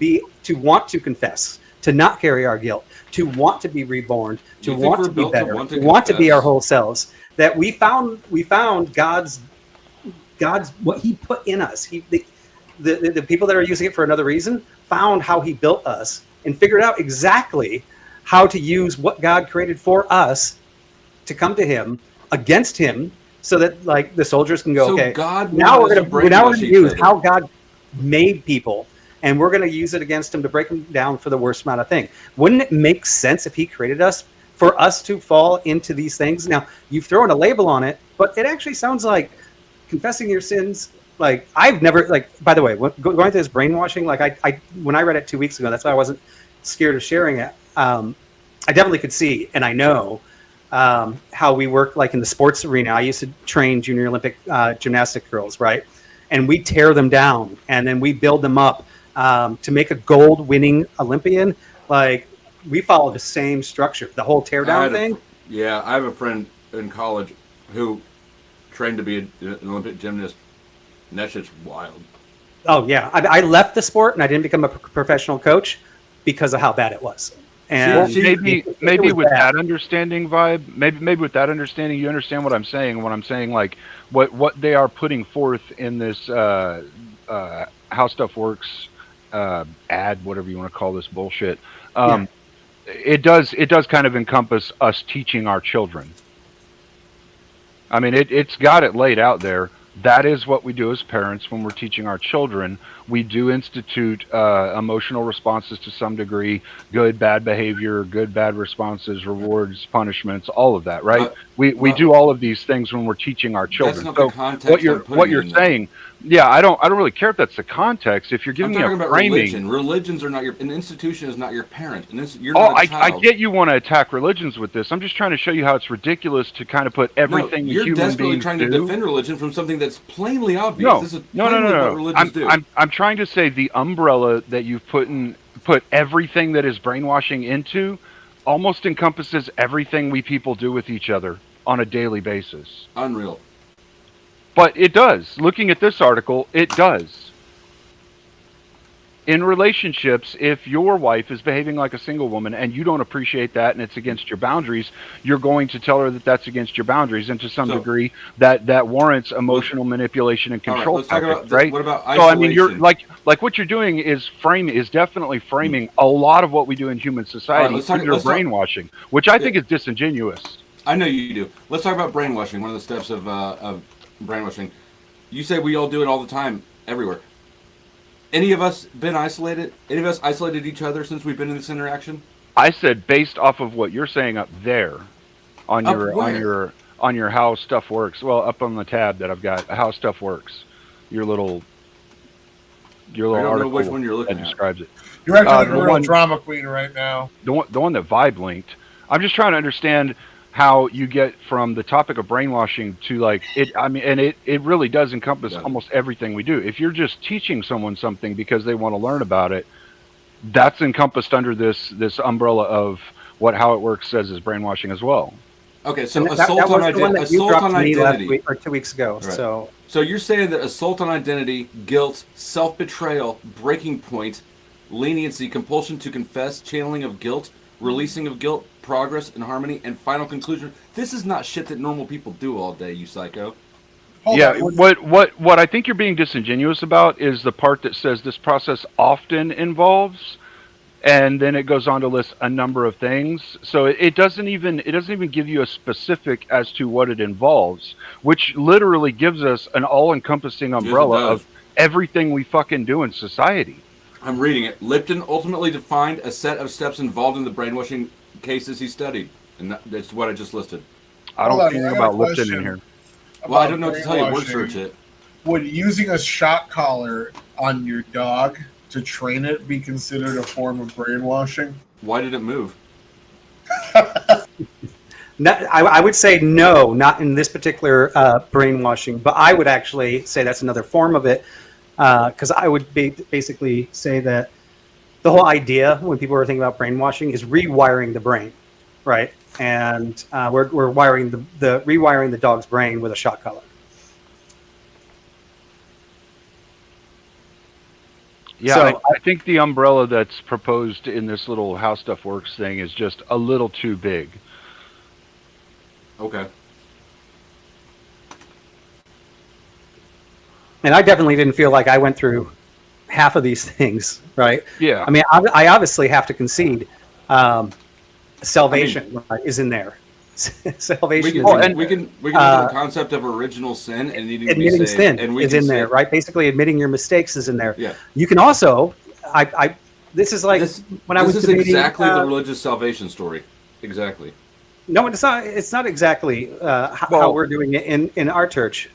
want to confess, to not carry our guilt, to want to be reborn, to You think want we're to be built to better, want to to want to be confess? our whole selves. That we found God's what He put in us. The people that are using it for another reason found how He built us and figured out exactly how to use what God created for us to come to Him against Him, so that like the soldiers can go, So okay, God now we're wanted us to gonna brainwash each use other. how God made people, and we're gonna use it against Him to break Him down for the worst amount of thing. Wouldn't it make sense if He created us for us to fall into these things? Now you've thrown a label on it, but it actually sounds like confessing your sins. Like I've never, like, by the way, going through this brainwashing, like I when I read it 2 weeks ago, that's why I wasn't scared of sharing it. I definitely could see, and I know how we work, like in the sports arena. I used to train junior Olympic gymnastic girls, right? And we tear them down, and then we build them up to make a gold-winning Olympian. Like we follow the same structure, the whole tear down thing. I have a friend in college who trained to be an Olympic gymnast, and that's just wild. Oh yeah, I left the sport and I didn't become a professional coach because of how bad it was. And Maybe it was with bad. that understanding vibe, maybe with that understanding, you understand what I'm saying. When I'm saying like what they are putting forth in this how stuff works ad, whatever you want to call this bullshit. It does kind of encompass us teaching our children. I mean, it's got it laid out there. That is what we do as parents when we're teaching our children. We do institute emotional responses to some degree, good, bad behavior, good, bad responses, rewards, punishments, all of that, right? But We do all of these things when we're teaching our that's children. not So the context what I'm you're putting you're in, though. saying, yeah, I don't really care if that's the context. If you're I'm giving me talking a about framing, religion. Religions are not an institution is not your parent. You're oh, not a I child. get you want to attack religions with this. I'm just trying to show you how it's ridiculous to kind of put No, everything you're human desperately beings trying do. to defend religion from something that's plainly obvious. No, This is no, plainly what no. religions do. I'm trying to say the umbrella that you've put everything that is brainwashing into almost encompasses everything we people do with each other on a daily basis. Unreal. But it does. Looking at this article, it does. In relationships, if your wife is behaving like a single woman and you don't appreciate that and it's against your boundaries, you're going to tell her that that's against your boundaries, and to some degree that warrants emotional manipulation and All right, control let's talk tactics, about right? what about So isolation? I mean, you're like what you're doing is definitely framing a lot of what we do in human society let's talk- under let's talk- brainwashing, which I think is disingenuous. I know you do. Let's talk about brainwashing. One of the steps of brainwashing. You say we all do it all the time, everywhere. Any of us been isolated? Any of us isolated each other since we've been in this interaction? I said based off of what you're saying up there on Up your where? on your how stuff works. Well, up on the tab that I've got, how stuff works. Your little I don't know article which one you're looking that at. describes it. You're acting the like a real one- drama queen right now. The one that Vibe linked. I'm just trying to understand how you get from the topic of brainwashing to like it. I mean, and it really does encompass Yeah. almost everything we do. If you're just teaching someone something because they want to learn about it, that's encompassed under this umbrella of what how it works says is brainwashing as well. Okay, so And assault that on was the one that you assault dropped on to me last identity. week or 2 weeks ago. Right. So So you're saying that assault on identity, guilt, self-betrayal, breaking point, leniency, compulsion to confess, channeling of guilt, releasing of guilt, progress and harmony, and final conclusion. This is not shit that normal people do all day, you psycho. Hold Yeah, on. what I think you're being disingenuous about is the part that says this process often involves, and then it goes on to list a number of things. So it doesn't even give you a specific as to what it involves, which literally gives us an all-encompassing umbrella does. of everything we fucking do in society. I'm reading it. Lipton ultimately defined a set of steps involved in the brainwashing cases he studied, and that's what I just listed. I don't Hold on, see I anything got a about Lipton in question. here. Well, I About don't know what to tell you. Word brainwashing. search it. Would using a shock collar on your dog to train it be considered a form of brainwashing? Why did it move? I would say no, not in this particular brainwashing, but I would actually say that's another form of it, because I would basically say that the whole idea when people are thinking about brainwashing is rewiring the brain, right? And we're wiring the rewiring the dog's brain with a shock collar. Yeah, So- I think the umbrella that's proposed in this little how stuff works thing is just a little too big. Okay. And I definitely didn't feel like I went through half of these things, right? Yeah. I mean, I obviously have to concede salvation right, is in there. Salvation We is can, in there. we can look at the concept of original sin and needing to be Admitting saved, sin and we is can in there, say- right? Basically, admitting your mistakes is in there. Yeah. You can also, this is like This, when I was this is debating, exactly the religious salvation story. Exactly. No, it's not. It's not exactly how Well- we're doing it in our church.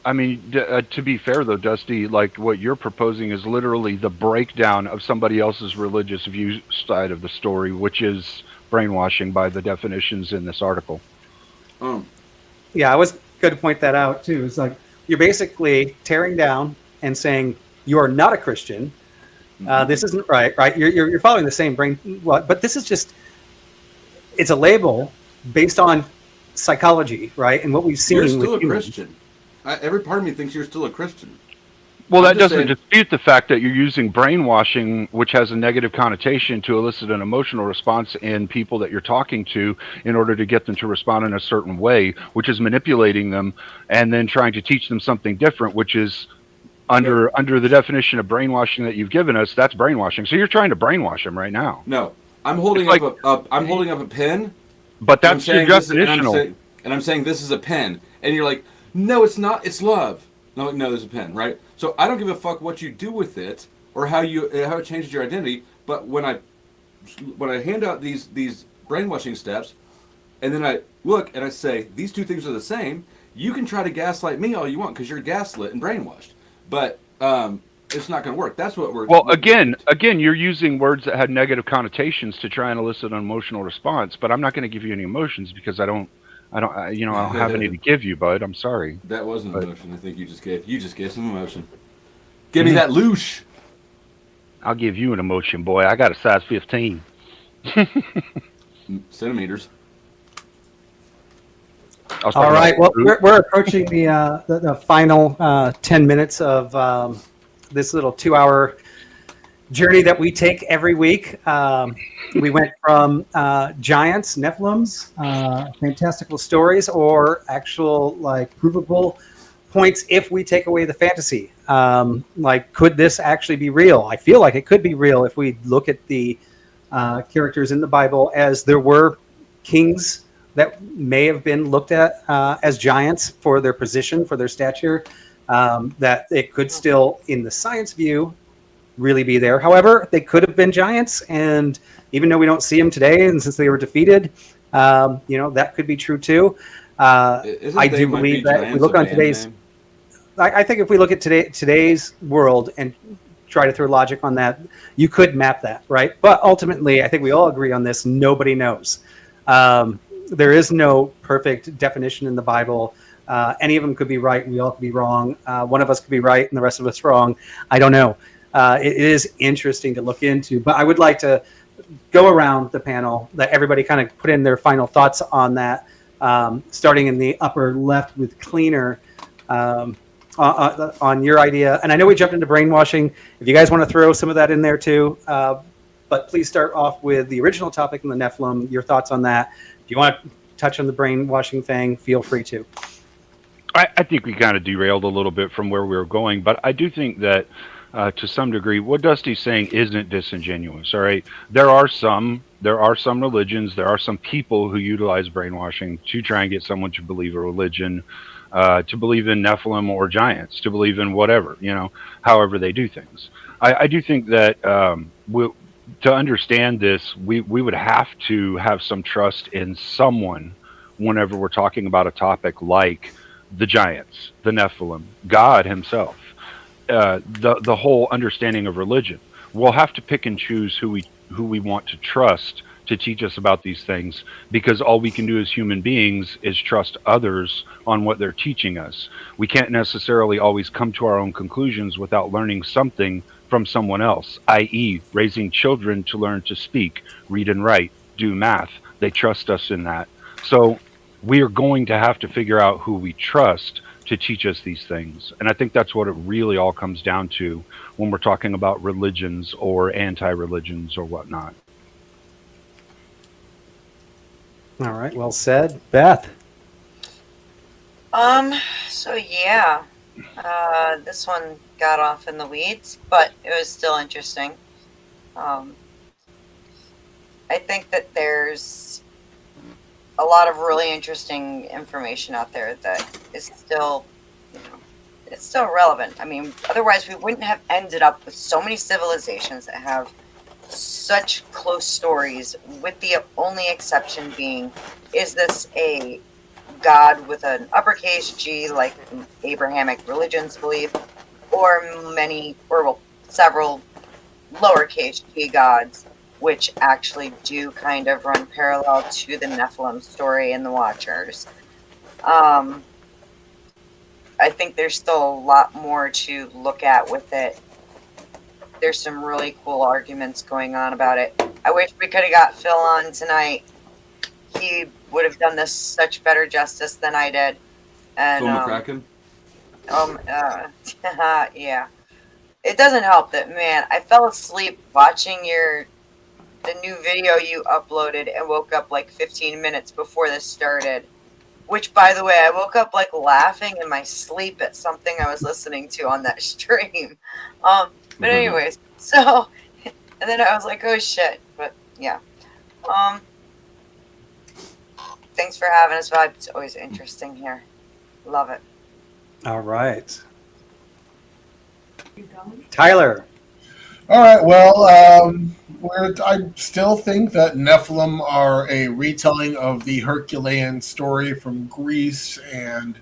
I mean, to be fair though, Dusty, like what you're proposing is literally the breakdown of somebody else's religious view side of the story, which is brainwashing by the definitions in this article. Yeah, I was going to point that out too. It's like you're basically tearing down and saying you are not a Christian. This isn't right. Right? You're following the same brain. But this is just it's a label based on psychology, right? And what we've seen. You're still with a humans. Christian. Every part of me thinks you're still a Christian. Well, I'm that just doesn't saying- dispute the fact that you're using brainwashing, which has a negative connotation, to elicit an emotional response in people that you're talking to in order to get them to respond in a certain way, which is manipulating them and then trying to teach them something different, which is under the definition of brainwashing that you've given us. That's brainwashing. So you're trying to brainwash them right now. No, I'm holding It's up I'm holding up a pen. But and I'm that's your saying this is- definitional. and I'm saying this is a pen, and you're like, No, it's not. It's love. No, no, there's a pen, right? So I don't give a fuck what you do with it or how it changes your identity. But when I hand out these brainwashing steps, and then I look and I say these two things are the same, you can try to gaslight me all you want because you're gaslit and brainwashed. But it's not going to work. That's what we're. Well, again, you're using words that had negative connotations to try and elicit an emotional response. But I'm not going to give you any emotions because I don't have any to give you, bud. I'm sorry. That was an emotion. I think you just gave some emotion. Give me that loosh. I'll give you an emotion, boy. I got a size 15. Centimeters. All right. Well, we're approaching the final 10 minutes of this little 2-hour journey that we take every week. We went from giants, Nephilims, fantastical stories, or actual like provable points if we take away the fantasy. Like, could this actually be real? I feel like it could be real if we look at the characters in the Bible, as there were kings that may have been looked at as giants for their position, for their stature, that it could still, in the science view, really be there. However, they could have been giants, and even though we don't see them today, and since they were defeated, that could be true too. I do believe that if we look on today's, I think if we look at today's world and try to throw logic on that, you could map that, right? But ultimately, I think we all agree on this. Nobody knows. There is no perfect definition in the Bible. Any of them could be right. We all could be wrong. One of us could be right and the rest of us wrong. I don't know. It is interesting to look into, but I would like to go around the panel, let everybody kind of put in their final thoughts on that, starting in the upper left with Cleaner, on your idea. And I know we jumped into brainwashing. If you guys want to throw some of that in there too, but please start off with the original topic in the Nephilim, your thoughts on that. If you want to touch on the brainwashing thing, feel free to. I think we kind of derailed a little bit from where we were going, but I do think that to some degree, what Dusty's saying isn't disingenuous. All right, there are some religions, there are some people who utilize brainwashing to try and get someone to believe a religion, to believe in Nephilim or giants, to believe in whatever, however they do things. I do think that to understand this, we would have to have some trust in someone whenever we're talking about a topic like the giants, the Nephilim, God himself, the whole understanding of religion. We'll have to pick and choose who we want to trust to teach us about these things, because all we can do as human beings is trust others on what they're teaching us. We can't necessarily always come to our own conclusions without learning something from someone else, i.e. raising children to learn to speak, read and write, do math. They trust us in that. So we are going to have to figure out who we trust to teach us these things. And I think that's what it really all comes down to when we're talking about religions or anti-religions or whatnot. All right, well said. Beth? So yeah, this one got off in the weeds, but it was still interesting. I think that there's a lot of really interesting information out there that is still, it's still relevant. I mean, otherwise we wouldn't have ended up with so many civilizations that have such close stories, with the only exception being, is this a God with an uppercase G like Abrahamic religions believe, or several lowercase g gods, which actually do kind of run parallel to the Nephilim story and the Watchers. I think there's still a lot more to look at with it. There's some really cool arguments going on about it. I wish we could have got Phil on tonight. He would have done this such better justice than I did. And Phil McCracken? Yeah. It doesn't help that, man, I fell asleep watching the new video you uploaded and woke up like 15 minutes before this started. Which, by the way, I woke up like laughing in my sleep at something I was listening to on that stream. But anyways, so, and then I was like, oh shit. But yeah. Thanks for having us, Vibe. It's always interesting here. Love it. All right. Tyler. All right. Well, I still think that Nephilim are a retelling of the Herculean story from Greece and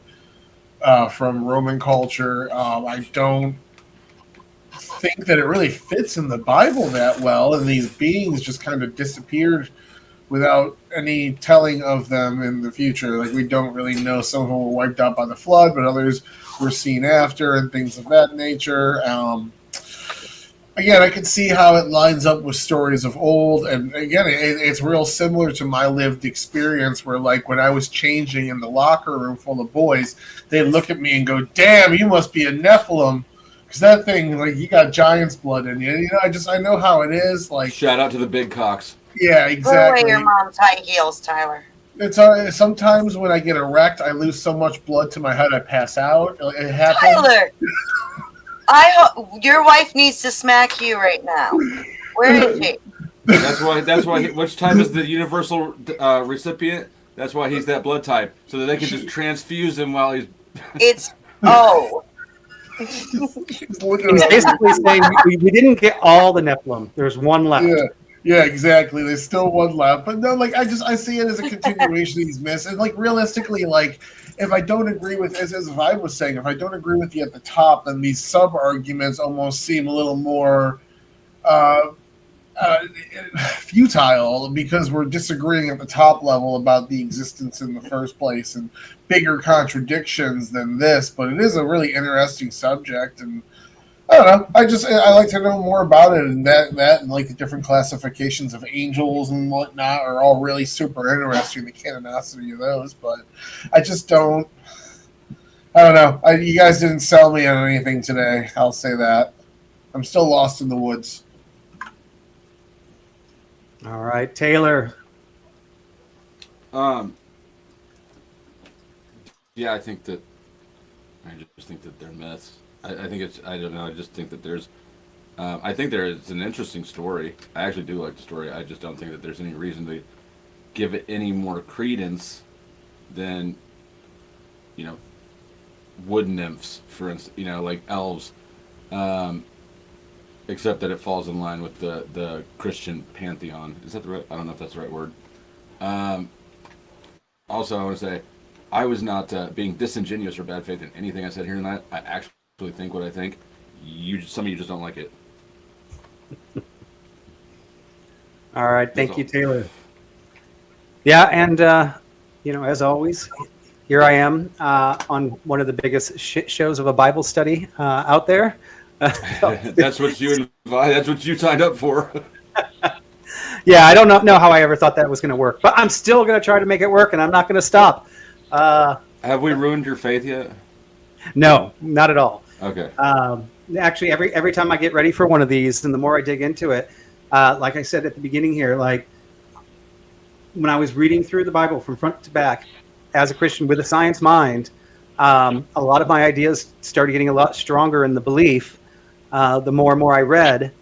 from Roman culture. I don't think that it really fits in the Bible that well, and these beings just kind of disappeared without any telling of them in the future. Like, we don't really know. Some of them were wiped out by the flood, but others were seen after, and things of that nature. Again, I can see how it lines up with stories of old, and again, it's real similar to my lived experience. Where, like, when I was changing in the locker room full of boys, they'd look at me and go, "Damn, you must be a Nephilim." Because that thing, like, you got giant's blood in you. You know, I know how it is. Like, Shout out to the big cocks. yeah, Throw exactly. away your mom's high heels, Tyler. It's sometimes when I get erect, I lose so much blood to my head I pass out. It happens. Tyler, your wife needs to smack you right now. Where is she? That's why. Which type is the universal recipient? That's why he's that blood type, so that they can just transfuse him while he's. It's O. He's looking He's at- basically saying we didn't get all the Nephilim. There's one left. Yeah, exactly. There's still one left, but no, like, I see it as a continuation of these myths, and, like, realistically, like, if I don't agree with, as I was saying, if I don't agree with you at the top, then these sub arguments almost seem a little more futile, because we're disagreeing at the top level about the existence in the first place, and bigger contradictions than this. But it is a really interesting subject, and I don't know. I like to know more about it, and that and, like, the different classifications of angels and whatnot are all really super interesting. The canonicity of those, but I just don't. I don't know. You guys didn't sell me on anything today. I'll say that. I'm still lost in the woods. All right, Taylor. Yeah, I think that. I just think that they're myths. I think it's. I don't know. I just think that there's. I think there is an interesting story. I actually do like the story. I just don't think that there's any reason to give it any more credence than, wood nymphs, for instance. Like elves. Except that it falls in line with the Christian pantheon. Is that the right? I don't know if that's the right word. Also, I want to say, I was not being disingenuous or bad faith in anything I said here tonight. I actually think what I think. Some of you just don't like it. All right, thank you, Taylor. Yeah, and as always, here I am on one of the biggest shit shows of a Bible study out there. That's what you signed up for. Yeah, I don't know how I ever thought that was going to work, but I'm still going to try to make it work, and I'm not going to stop. Have we ruined your faith yet? No, not at all. Okay. Actually, every time I get ready for one of these, and the more I dig into it, like I said at the beginning here, like when I was reading through the Bible from front to back as a Christian with a science mind, a lot of my ideas started getting a lot stronger in the belief the more and more I read.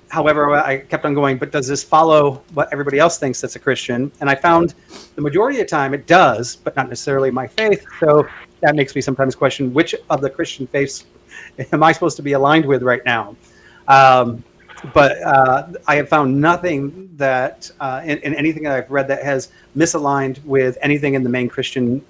However, I kept on going, but does this follow what everybody else thinks that's a Christian? And I found the majority of the time it does, but not necessarily my faith. So that makes me sometimes question, which of the Christian faiths am I supposed to be aligned with right now? But I have found nothing that in anything that I've read that has misaligned with anything in the main Christian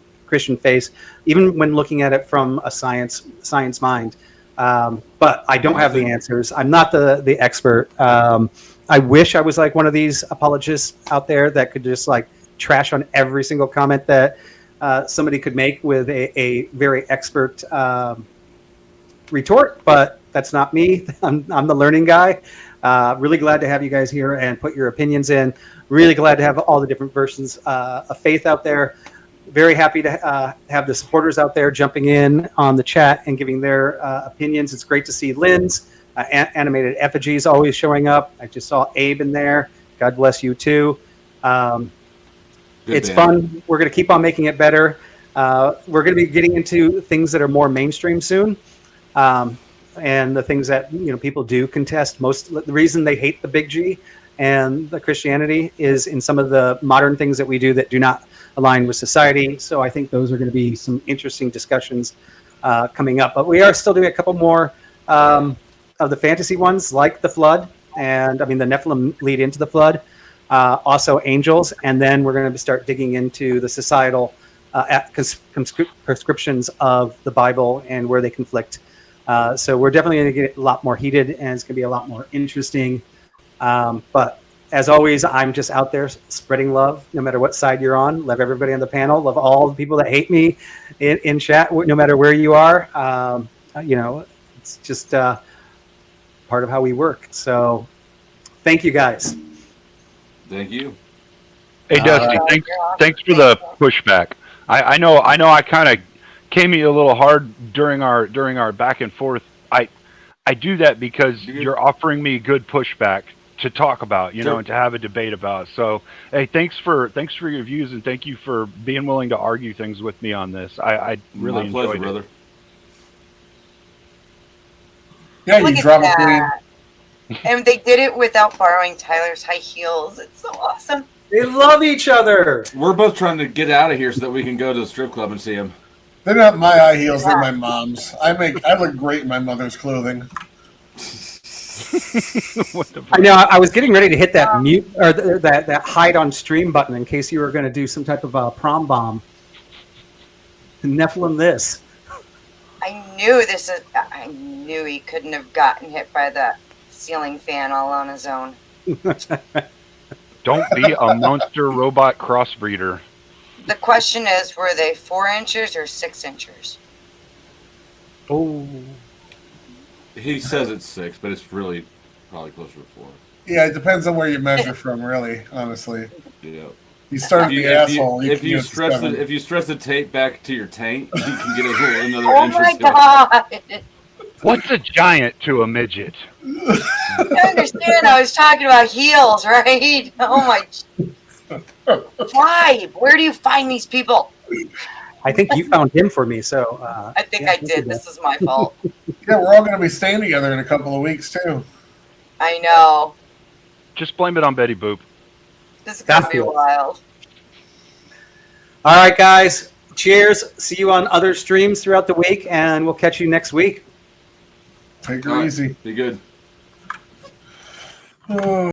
faith, even when looking at it from a science mind. But I don't have the answers. I'm not the expert. I wish I was like one of these apologists out there that could just like trash on every single comment that somebody could make with a very expert retort, but that's not me. I'm the learning guy. Really glad to have you guys here and put your opinions in. Really glad to have all the different versions of faith out there. Very happy to have the supporters out there jumping in on the chat and giving their opinions. It's great to see Lynn's animated effigies always showing up. I just saw Abe in there. God bless you too. It's fun. We're going to keep on making it better. We're going to be getting into things that are more mainstream soon. And the things that people do contest. The reason they hate the big G and the Christianity is in some of the modern things that we do that do not align with society. So I think those are going to be some interesting discussions coming up. But we are still doing a couple more of the fantasy ones, like the Flood, and I mean the Nephilim lead into the Flood. Also angels, and then we're going to start digging into the societal prescriptions of the Bible and where they conflict. So we're definitely going to get a lot more heated, and it's going to be a lot more interesting. But as always, I'm just out there spreading love, no matter what side you're on. Love everybody on the panel. Love all the people that hate me in chat, no matter where you are. It's just part of how we work. So thank you guys. Thank you. Hey, Dusty, thanks for the pushback. I know I kind of came at you a little hard during our back and forth. I do that because you're offering me good pushback to talk about, and to have a debate about. So, hey, thanks for your views, and thank you for being willing to argue things with me on this. I really My pleasure, enjoyed it. brother. Yeah, Look you at drama that. queen. And they did it without borrowing Tyler's high heels. It's so awesome. They love each other. We're both trying to get out of here so that we can go to the strip club and see him. They're not my high heels, they're my mom's. I look great in my mother's clothing. What the I know. I was getting ready to hit that mute or that hide on stream button in case you were going to do some type of prom bomb. Nephilim, this. I knew he couldn't have gotten hit by the ceiling fan all on his own. Don't be a monster robot crossbreeder. The question is, were they 4 inches or 6 inches? Oh, He says it's 6, but it's really probably closer to 4. Yeah, it depends on where you measure from, really, honestly. Yeah. You start at the asshole. If can you get to stretch 7. if you stretch the tape back to your taint, you can get another Oh inch. my or two. god! What's a giant to a midget? I understand. I was talking about heels, right? Oh my! Why? Where do you find these people? I think you found him for me. So I think I did. This is my fault. Yeah, we're all going to be staying together in a couple of weeks, too. I know. Just blame it on Betty Boop. This is gonna be Fabulous. wild. All right, guys. Cheers. See you on other streams throughout the week, and we'll catch you next week. Take All her right. easy. Be good. Oh.